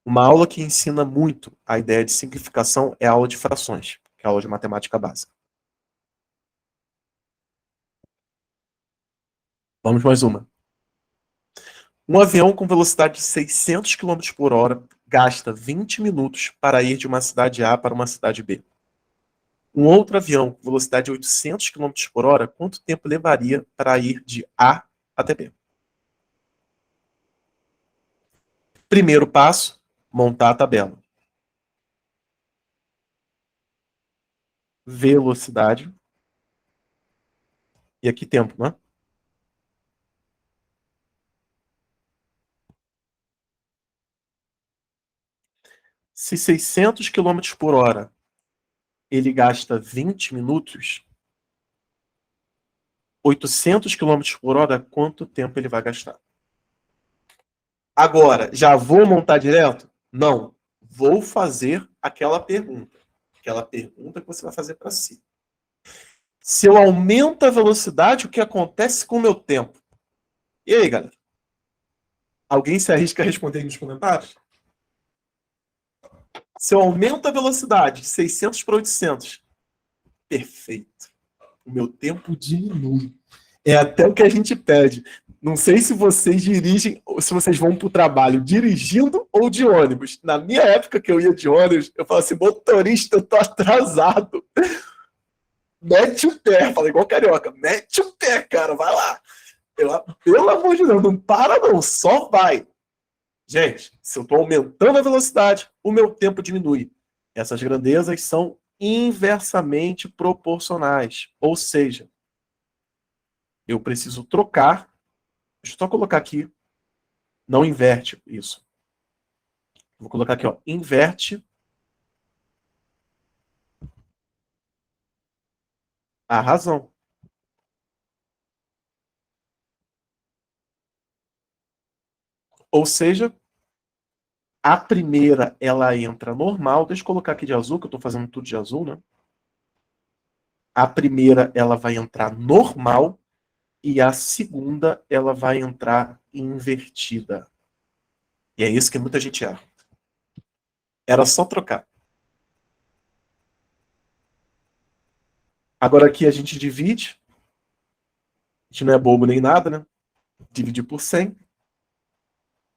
Uma aula que ensina muito a ideia de simplificação é a aula de frações, que é a aula de matemática básica. Vamos mais uma. Um avião com velocidade de 600 km por hora gasta 20 minutos para ir de uma cidade A para uma cidade B. Um outro avião com velocidade de 800 km por hora, quanto tempo levaria para ir de A até B? Primeiro passo, montar a tabela. Velocidade. E aqui tempo, né? Se 600 km por hora ele gasta 20 minutos, 800 km por hora, quanto tempo ele vai gastar? Agora, já vou montar direto? Não. Vou fazer aquela pergunta. Aquela pergunta que você vai fazer para si. Se eu aumento a velocidade, o que acontece com o meu tempo? E aí, galera? Alguém se arrisca a responder aí nos comentários? Se eu aumento a velocidade de 600 para 800, perfeito. O meu tempo diminui. É até o que a gente pede. Não sei se vocês dirigem ou se vocês vão para o trabalho dirigindo ou de ônibus. Na minha época que eu ia de ônibus, eu falava assim, motorista, eu tô atrasado. Mete o pé, fala igual carioca, mete o pé, cara, vai lá. Pelo amor de Deus, não para não, só vai. Gente, se eu estou aumentando a velocidade, o meu tempo diminui. Essas grandezas são inversamente proporcionais. Ou seja, eu preciso trocar. Deixa eu só colocar aqui. Não inverte isso. Vou colocar aqui, ó. Inverte a razão. Ou seja, a primeira ela entra normal. Deixa eu colocar aqui de azul, que eu estou fazendo tudo de azul, né? A primeira ela vai entrar normal e a segunda ela vai entrar invertida. E é isso que muita gente erra. Era só trocar. Agora aqui a gente divide. A gente não é bobo nem nada, né? Dividir por 100.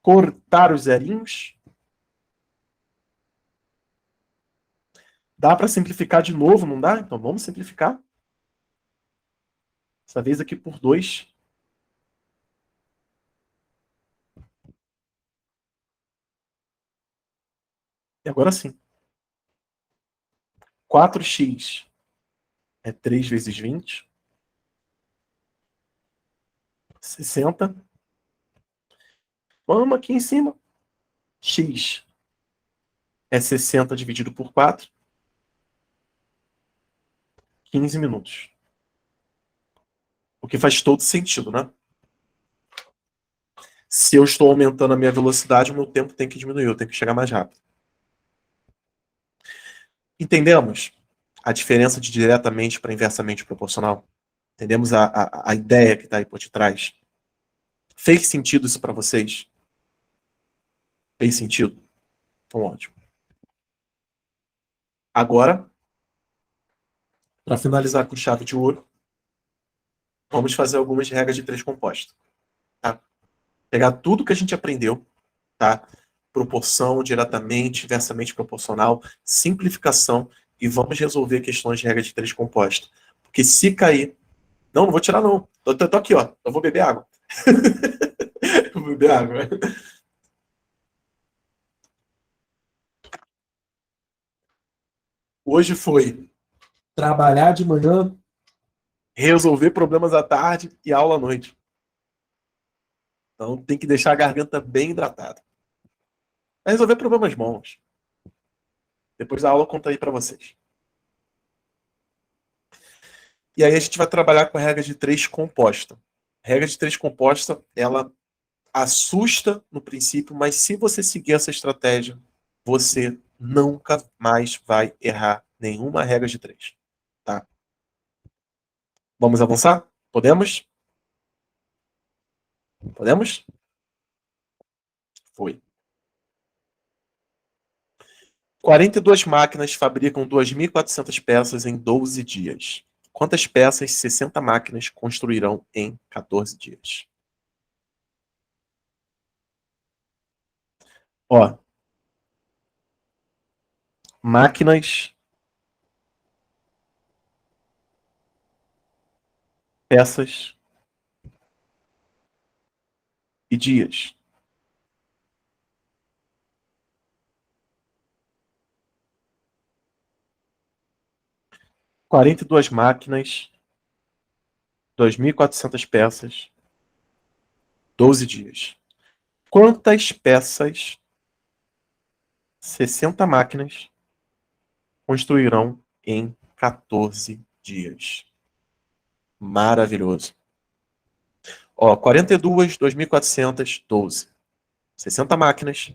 cortar os zerinhos. Dá para simplificar de novo, não dá? Então vamos simplificar. Dessa vez aqui por 2. E agora sim. 4x é 3 vezes 20. 60. Vamos aqui em cima. X é 60 dividido por 4. 15 minutos. O que faz todo sentido, né? Se eu estou aumentando a minha velocidade, o meu tempo tem que diminuir, eu tenho que chegar mais rápido. Entendemos a diferença de diretamente para inversamente proporcional? Entendemos a ideia que está aí por detrás? Fez sentido isso para vocês? Fez sentido? Então, ótimo. Agora, para finalizar com chave de ouro, vamos fazer algumas regras de 3 compostas. Tá? Pegar tudo que a gente aprendeu, tá? Proporção, diretamente, inversamente proporcional, simplificação, e vamos resolver questões de regra de 3 composta. Porque se cair... Não vou tirar não. Tô aqui, ó. Eu vou beber água. Vou beber água. Hoje foi trabalhar de manhã, resolver problemas à tarde e aula à noite. Então tem que deixar a garganta bem hidratada. Vai resolver problemas bons. Depois da aula eu conto aí para vocês. E aí a gente vai trabalhar com a regra de 3 composta. A regra de 3 composta, ela assusta no princípio, mas se você seguir essa estratégia, você nunca mais vai errar nenhuma regra de 3. Tá? Vamos avançar? Podemos? Podemos? Foi. 42 máquinas fabricam 2.400 peças em 12 dias. Quantas peças 60 máquinas construirão em 14 dias? Ó, máquinas, peças e dias. Quarenta e duas máquinas, 2.400 peças, 12 dias. Quantas peças 60 máquinas construirão em 14 dias? Maravilhoso. Ó, 42, 2.400, 12. 60 máquinas,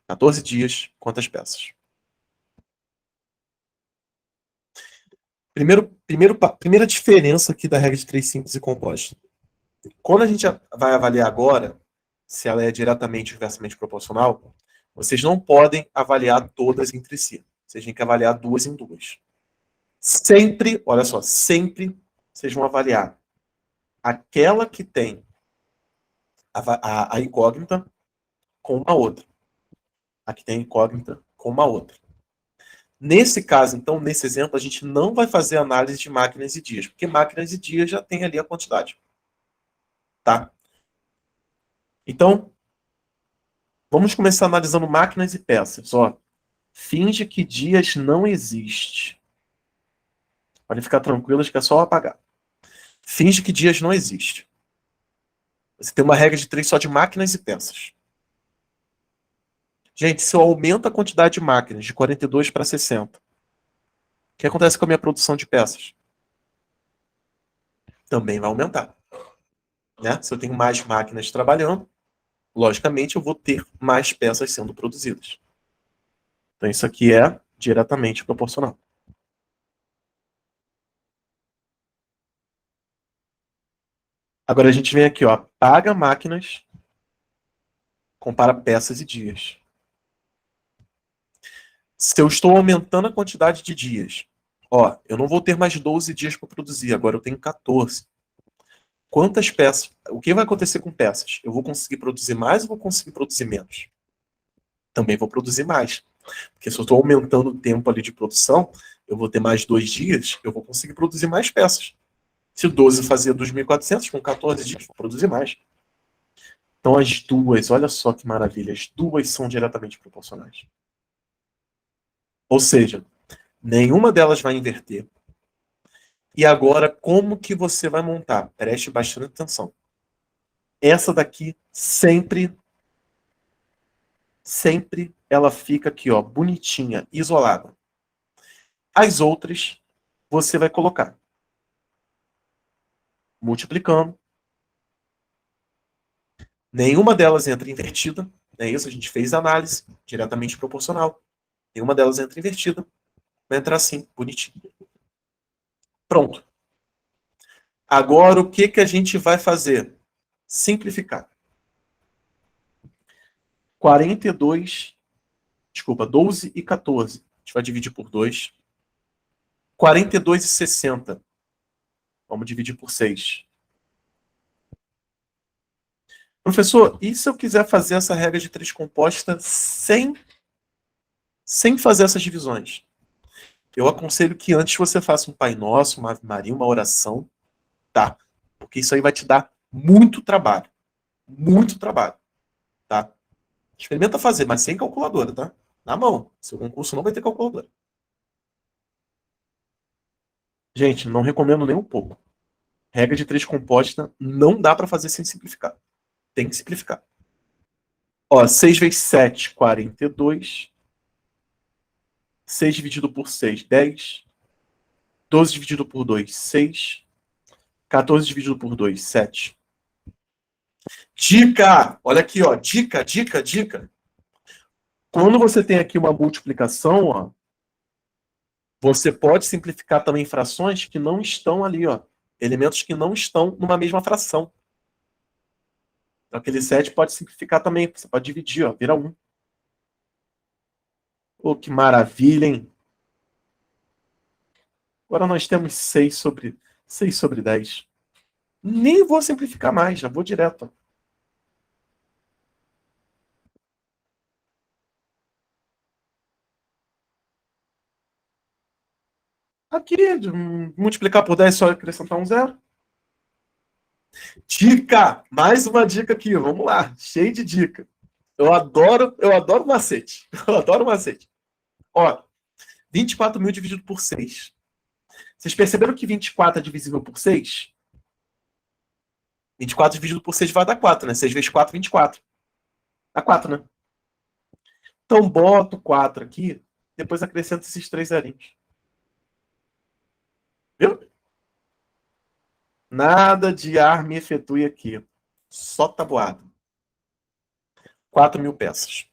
14 dias, quantas peças? Primeira diferença aqui da regra de 3 simples e composta. Quando a gente vai avaliar agora, se ela é diretamente ou inversamente proporcional, vocês não podem avaliar todas entre si. Vocês têm que avaliar duas em duas. Sempre, olha só, sempre vocês vão avaliar aquela que tem a incógnita com uma outra. A que tem incógnita com uma outra. Nesse caso, então, nesse exemplo, a gente não vai fazer análise de máquinas e dias, porque máquinas e dias já tem ali a quantidade. Tá? Então, vamos começar analisando máquinas e peças. Ó, finge que dias não existe. Podem ficar tranquilos que é só apagar. Finge que dias não existe. Você tem uma regra de 3 só de máquinas e peças. Gente, se eu aumento a quantidade de máquinas de 42 para 60, o que acontece com a minha produção de peças? Também vai aumentar. Né? Se eu tenho mais máquinas trabalhando, logicamente eu vou ter mais peças sendo produzidas. Então isso aqui é diretamente proporcional. Agora a gente vem aqui, ó, paga máquinas, compara peças e dias. Se eu estou aumentando a quantidade de dias, ó, eu não vou ter mais 12 dias para produzir, agora eu tenho 14. Quantas peças? O que vai acontecer com peças? Eu vou conseguir produzir mais ou vou conseguir produzir menos? Também vou produzir mais. Porque se eu estou aumentando o tempo ali de produção, eu vou ter mais 2 dias, eu vou conseguir produzir mais peças. Se 12 fazia 2.400, com 14 dias, vou produzir mais. Então as duas, olha só que maravilha, as duas são diretamente proporcionais. Ou seja, nenhuma delas vai inverter. E agora, como que você vai montar? Preste bastante atenção. Essa daqui sempre ela fica aqui, ó, bonitinha, isolada. As outras, você vai colocar multiplicando. Nenhuma delas entra invertida. É isso, a gente fez a análise diretamente proporcional. Nenhuma delas entra invertida. Vai entrar assim, bonitinho. Pronto. Agora, o que, que a gente vai fazer? Simplificar. 42, desculpa, 12 e 14. A gente vai dividir por 2. 42 e 60. Vamos dividir por 6. Professor, e se eu quiser fazer essa regra de 3 composta sem fazer essas divisões? Eu aconselho que antes você faça um Pai Nosso, uma Ave Maria, uma oração, tá? Porque isso aí vai te dar muito trabalho. Muito trabalho, tá? Experimenta fazer, mas sem calculadora, tá? Na mão. Seu concurso não vai ter calculadora. Gente, não recomendo nem um pouco. Regra de 3 composta não dá para fazer sem simplificar. Tem que simplificar. Ó, 6 vezes 7, 42. 6 dividido por 6, 10. 12 dividido por 2, 6. 14 dividido por 2, 7. Dica! Olha aqui, ó. Dica, dica, dica. Quando você tem aqui uma multiplicação, ó, você pode simplificar também frações que não estão ali, ó. Elementos que não estão numa mesma fração. Então, aquele 7 pode simplificar também. Você pode dividir, ó. Vira 1. Oh, que maravilha, hein? Agora nós temos 6 sobre 10. Nem vou simplificar mais, já vou direto. Aqui, multiplicar por 10 só acrescentar um zero. Dica! Mais uma dica aqui, vamos lá. Cheio de dica. Eu adoro macete. Eu adoro macete. Ó, 24 mil dividido por 6. Vocês perceberam que 24 é divisível por 6? 24 dividido por 6 vai dar 4, né? 6 vezes 4, 24. Dá 4, né? Então, boto 4 aqui, depois acrescento esses 3 zerinhos. Viu? Nada de ar me efetue aqui. Só tabuada. 4 mil peças.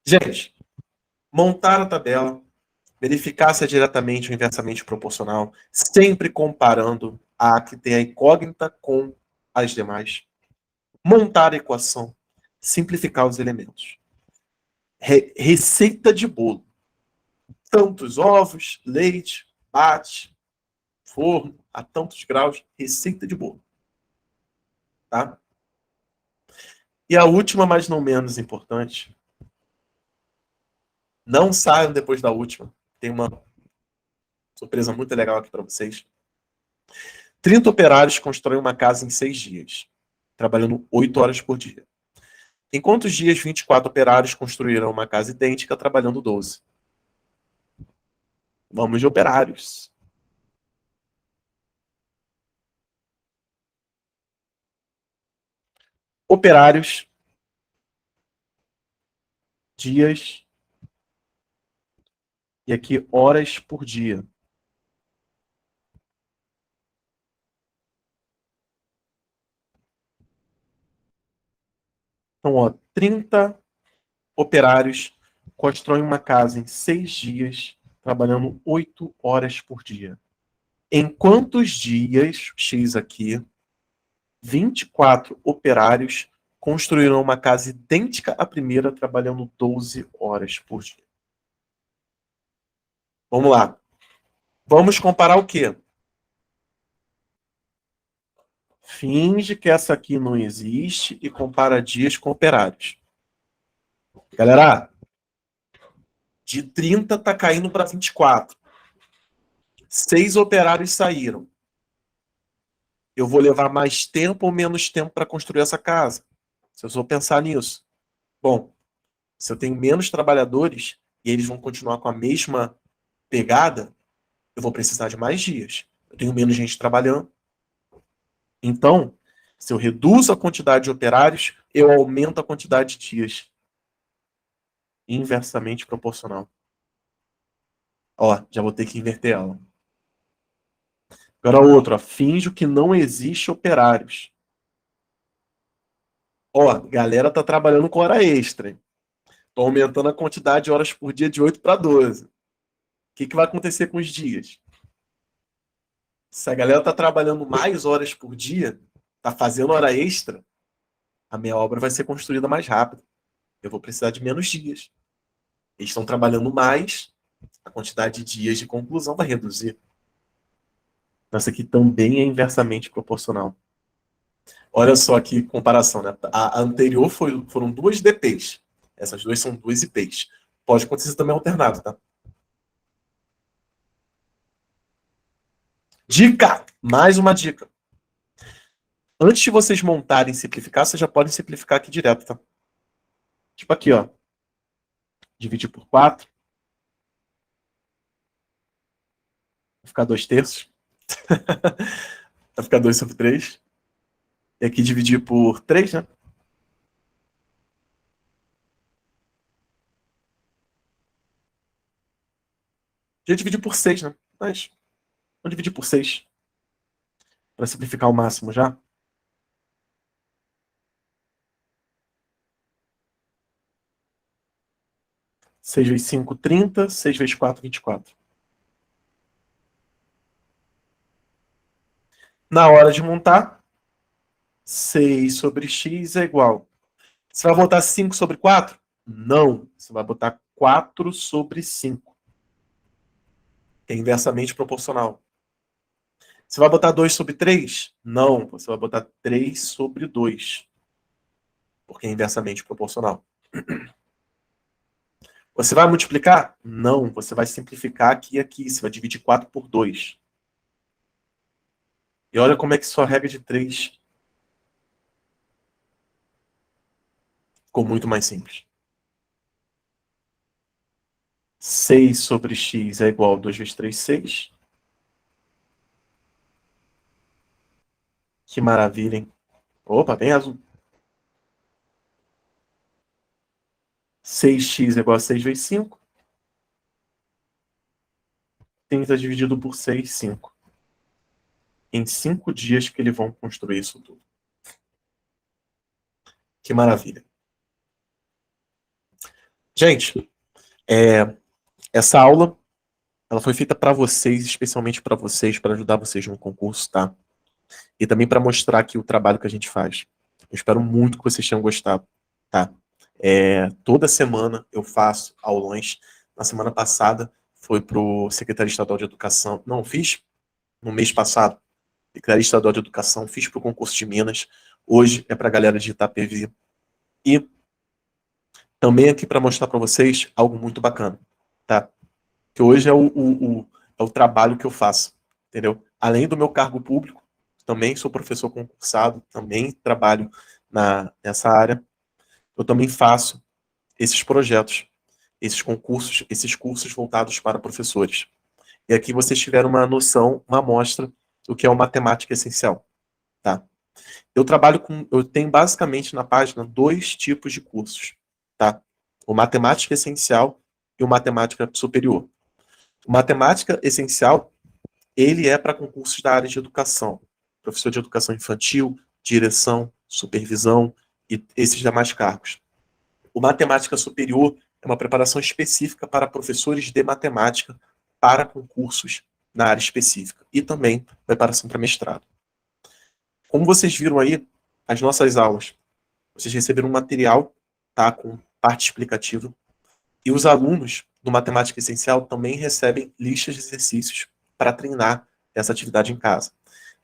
Gente, montar a tabela, verificar se é diretamente ou inversamente proporcional, sempre comparando a que tem a incógnita com as demais. Montar a equação, simplificar os elementos. Receita de bolo. Tantos ovos, leite, bate, forno, a tantos graus, receita de bolo. Tá? E a última, mas não menos importante, não saiam depois da última. Tem uma surpresa muito legal aqui para vocês. 30 operários constroem uma casa em 6 dias, trabalhando 8 horas por dia. Em quantos dias 24 operários construirão uma casa idêntica, trabalhando 12? Vamos de operários. Operários, dias, e aqui horas por dia. Então, ó, 30 operários constroem uma casa em 6 dias, trabalhando 8 horas por dia. Em quantos dias, X aqui, 24 operários construirão uma casa idêntica à primeira, trabalhando 12 horas por dia? Vamos lá. Vamos comparar o quê? Finge que essa aqui não existe e compara dias com operários. Galera, de 30 tá caindo para 24. 6 operários saíram. Eu vou levar mais tempo ou menos tempo para construir essa casa? Se eu só pensar nisso. Bom, se eu tenho menos trabalhadores e eles vão continuar com a mesma pegada, eu vou precisar de mais dias. Eu tenho menos gente trabalhando. Então, se eu reduzo a quantidade de operários, eu aumento a quantidade de dias. Inversamente proporcional. Ó, já vou ter que inverter ela. Agora outro, ó, finjo que não existe operários. Ó, galera tá trabalhando com hora extra. Hein? Tô aumentando a quantidade de horas por dia de 8 para 12. O que vai acontecer com os dias? Se a galera tá trabalhando mais horas por dia, tá fazendo hora extra, a minha obra vai ser construída mais rápido. Eu vou precisar de menos dias. Eles estão trabalhando mais, a quantidade de dias de conclusão vai reduzir. Essa aqui também é inversamente proporcional. Olha só que comparação, né? A anterior foram duas DPs. Essas duas são duas IPs. Pode acontecer também alternado, tá? Dica! Mais uma dica. Antes de vocês montarem e simplificar, vocês já podem simplificar aqui direto, tá? Tipo aqui, ó. Dividir por 4. Vai ficar 2/3. Vai ficar 2/3. E aqui dividir por 3, né? Já dividir por 6, né? Mas vamos dividir por 6. Para simplificar ao máximo já. 6 vezes 5, 30. 6 vezes 4, 24. Na hora de montar, 6 sobre x é igual. Você vai botar 5 sobre 4? Não. Você vai botar 4 sobre 5. É inversamente proporcional. Você vai botar 2 sobre 3? Não. Você vai botar 3 sobre 2. Porque é inversamente proporcional. Você vai multiplicar? Não. Você vai simplificar aqui e aqui. Você vai dividir 4 por 2. E olha como é que sua regra de 3 ficou muito mais simples. 6 sobre x é igual a 2 vezes 3, 6. Que maravilha, hein? Opa, bem azul. 6x é igual a 6 vezes 5. 30 dividido por 6, 5. Em 5 dias que eles vão construir isso tudo. Que maravilha. Gente, essa aula ela foi feita para vocês, especialmente para vocês, para ajudar vocês no concurso, tá? E também para mostrar aqui o trabalho que a gente faz. Eu espero muito que vocês tenham gostado, tá? Toda semana eu faço aulões. Na semana passada foi para o Secretário Estadual de Educação. Não, fiz no mês passado. Secretaria Estadual de Educação, fiz para o concurso de Minas. Hoje é para a galera de Itapevi. E também aqui para mostrar para vocês algo muito bacana, tá? Que hoje é o trabalho que eu faço, entendeu? Além do meu cargo público, também sou professor concursado, também trabalho nessa área. Eu também faço esses projetos, esses concursos, esses cursos voltados para professores. E aqui vocês tiveram uma noção, uma amostra do que é o matemática essencial, tá? Eu tenho basicamente na página 2 tipos de cursos, tá? O matemática essencial e o matemática superior. O matemática essencial, ele é para concursos da área de educação. Professor de educação infantil, direção, supervisão e esses demais cargos. O matemática superior é uma preparação específica para professores de matemática para concursos na área específica. E também preparação para mestrado. Como vocês viram aí, as nossas aulas, vocês receberam um material, tá, com parte explicativa, e os alunos do Matemática Essencial também recebem listas de exercícios para treinar essa atividade em casa.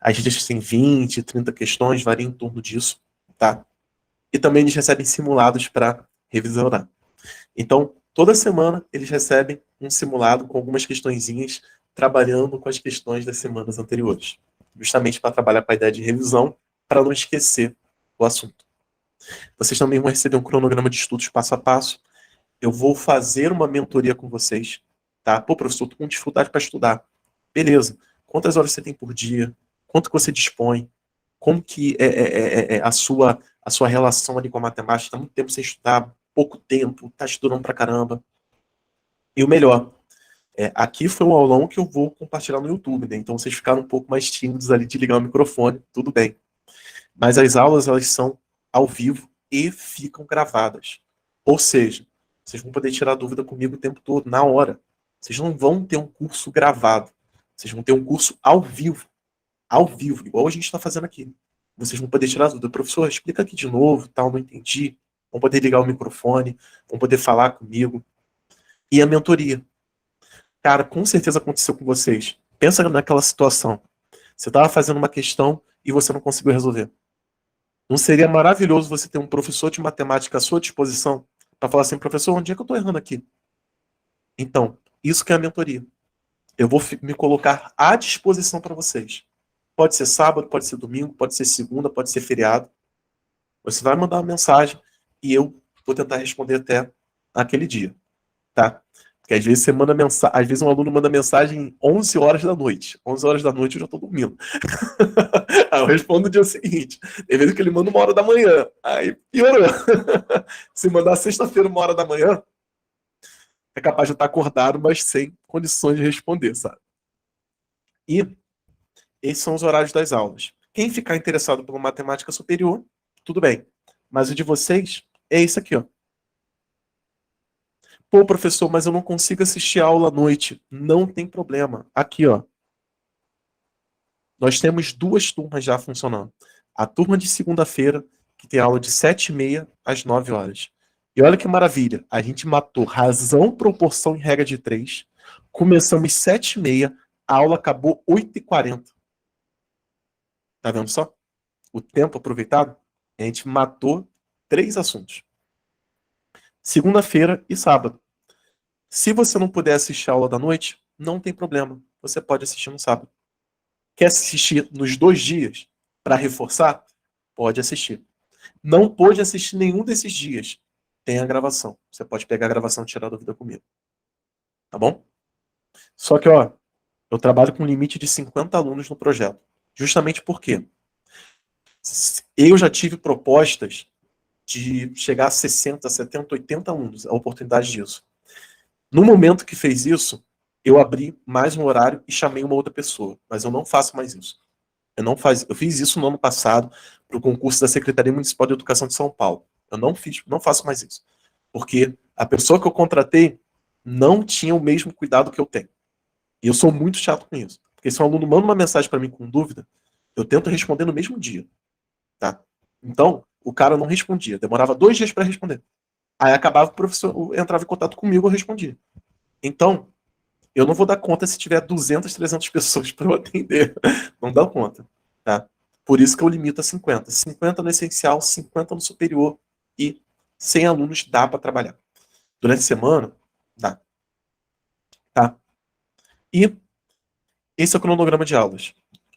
Às vezes tem 20, 30 questões, varia em torno disso, tá? E também eles recebem simulados para revisionar. Então, toda semana eles recebem um simulado com algumas questõezinhas, trabalhando com as questões das semanas anteriores. Justamente para trabalhar com a ideia de revisão, para não esquecer o assunto. Vocês também vão receber um cronograma de estudos passo a passo. Eu vou fazer uma mentoria com vocês, tá? Pô, professor, tô com dificuldade para estudar. Beleza. Quantas horas você tem por dia? Quanto que você dispõe? Como que é a sua relação ali com a matemática? Está muito tempo sem estudar, pouco tempo, tá estudando pra caramba. E o melhor, aqui foi um aulão que eu vou compartilhar no YouTube, né? Então vocês ficaram um pouco mais tímidos ali de ligar o microfone, tudo bem. Mas as aulas, elas são ao vivo e ficam gravadas. Ou seja, vocês vão poder tirar dúvida comigo o tempo todo, na hora. Vocês não vão ter um curso gravado. Vocês vão ter um curso ao vivo, igual a gente está fazendo aqui. Vocês vão poder tirar dúvida. Professor, explica aqui de novo, tal, não entendi. Vão poder ligar o microfone, vão poder falar comigo. E a mentoria. Cara, com certeza aconteceu com vocês. Pensa naquela situação. Você estava fazendo uma questão e você não conseguiu resolver. Não seria maravilhoso você ter um professor de matemática à sua disposição para falar assim, professor, onde é que eu estou errando aqui? Então, isso que é a mentoria. Eu vou me colocar à disposição para vocês. Pode ser sábado, pode ser domingo, pode ser segunda, pode ser feriado. Você vai mandar uma mensagem e eu vou tentar responder até aquele dia, tá? Porque às vezes você manda mensagem, às vezes um aluno manda mensagem 11 horas da noite. 11 horas da noite eu já estou dormindo. Aí eu respondo no dia seguinte. Tem vezes que ele manda 1 hora da manhã. Aí piorou. Se mandar sexta-feira 1 hora da manhã, é capaz de estar acordado, mas sem condições de responder, sabe? E esses são os horários das aulas. Quem ficar interessado pela matemática superior, tudo bem. Mas o de vocês é isso aqui, ó. Pô, professor, mas eu não consigo assistir a aula à noite. Não tem problema. Aqui, ó. Nós temos 2 turmas já funcionando. A turma de segunda-feira, que tem aula de 7h30 às 9 horas. E olha que maravilha. A gente matou razão, proporção e regra de 3. Começamos 7h30, a aula acabou 8h40. Tá vendo só? O tempo aproveitado? A gente matou 3 assuntos. Segunda-feira e sábado. Se você não puder assistir a aula da noite, não tem problema. Você pode assistir no sábado. Quer assistir nos 2 dias para reforçar? Pode assistir. Não pôde assistir nenhum desses dias. Tem a gravação. Você pode pegar a gravação e tirar a dúvida comigo. Tá bom? Só que, ó, eu trabalho com um limite de 50 alunos no projeto. Justamente porque eu já tive propostas de chegar a 60, 70, 80 alunos, a oportunidade disso. No momento que fez isso, eu abri mais um horário e chamei uma outra pessoa, mas eu não faço mais isso. Eu fiz isso no ano passado para o concurso da Secretaria Municipal de Educação de São Paulo. Eu não faço mais isso. Porque a pessoa que eu contratei não tinha o mesmo cuidado que eu tenho. E eu sou muito chato com isso. Porque se um aluno manda uma mensagem para mim com dúvida, eu tento responder no mesmo dia. Tá? Então, o cara não respondia. Demorava 2 dias para responder. Aí acabava o professor entrava em contato comigo, eu respondia. Então, eu não vou dar conta se tiver 200, 300 pessoas para eu atender. Não dá conta, tá? Por isso que eu limito a 50. 50 no essencial, 50 no superior e 100 alunos dá para trabalhar. Durante a semana, dá, tá? E esse é o cronograma de aulas.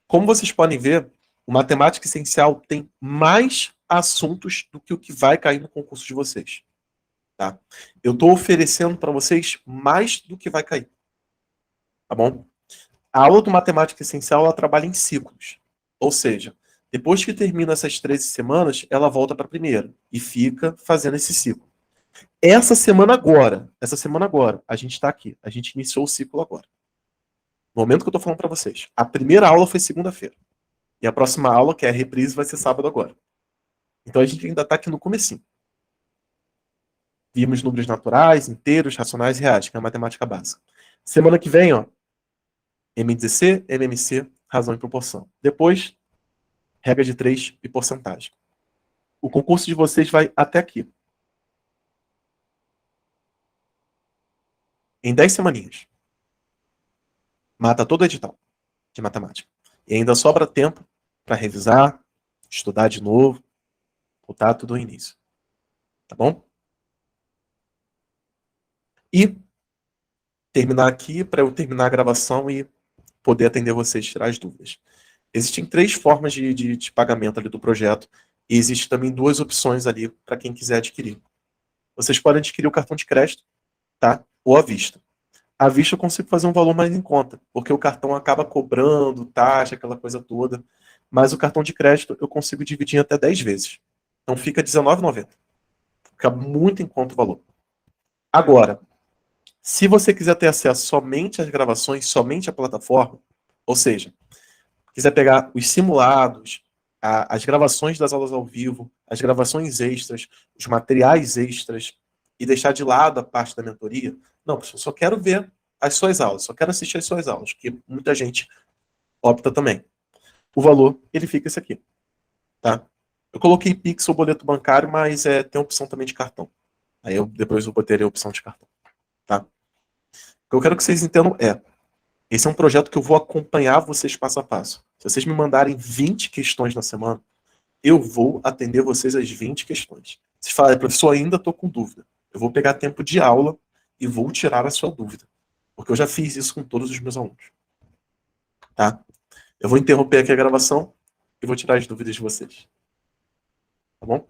Como vocês podem ver, o Matemática Essencial tem mais assuntos do que o que vai cair no concurso de vocês, tá? Eu estou oferecendo para vocês mais do que vai cair, tá bom? A aula do Matemática Essencial, ela trabalha em ciclos. Ou seja, depois que termina essas 13 semanas, ela volta para a primeira e fica fazendo esse ciclo. Essa semana agora, a gente está aqui. A gente iniciou o ciclo agora. No momento que eu estou falando para vocês. A primeira aula foi segunda-feira. E a próxima aula, que é a reprise, vai ser sábado agora. Então a gente ainda está aqui no comecinho. Vimos números naturais, inteiros, racionais e reais, que é a matemática básica. Semana que vem, ó, MDC, MMC, razão e proporção. Depois, regra de 3 e porcentagem. O concurso de vocês vai até aqui. Em 10 semaninhas. Mata todo o edital de matemática. E ainda sobra tempo para revisar, estudar de novo, voltar tudo do início. Tá bom? E terminar aqui, para eu terminar a gravação e poder atender vocês, tirar as dúvidas. Existem 3 formas de pagamento ali do projeto, e existem também 2 opções ali para quem quiser adquirir. Vocês podem adquirir o cartão de crédito, tá? Ou à vista. À vista eu consigo fazer um valor mais em conta, porque o cartão acaba cobrando taxa, aquela coisa toda. Mas o cartão de crédito eu consigo dividir em até 10 vezes. Então fica R$19,90. Fica muito em conta o valor. Agora, se você quiser ter acesso somente às gravações, somente à plataforma, ou seja, quiser pegar os simulados, as gravações das aulas ao vivo, as gravações extras, os materiais extras, e deixar de lado a parte da mentoria, não, professor, só quero ver as suas aulas, só quero assistir as suas aulas, que muita gente opta também. O valor, ele fica esse aqui, tá? Eu coloquei Pix ou boleto bancário, mas tem opção também de cartão. Aí depois eu botei a opção de cartão, tá? O que eu quero que vocês entendam esse é um projeto que eu vou acompanhar vocês passo a passo. Se vocês me mandarem 20 questões na semana, eu vou atender vocês às 20 questões. Se falar, professor, ainda estou com dúvida, eu vou pegar tempo de aula e vou tirar a sua dúvida. Porque eu já fiz isso com todos os meus alunos. Tá? Eu vou interromper aqui a gravação e vou tirar as dúvidas de vocês. Tá bom?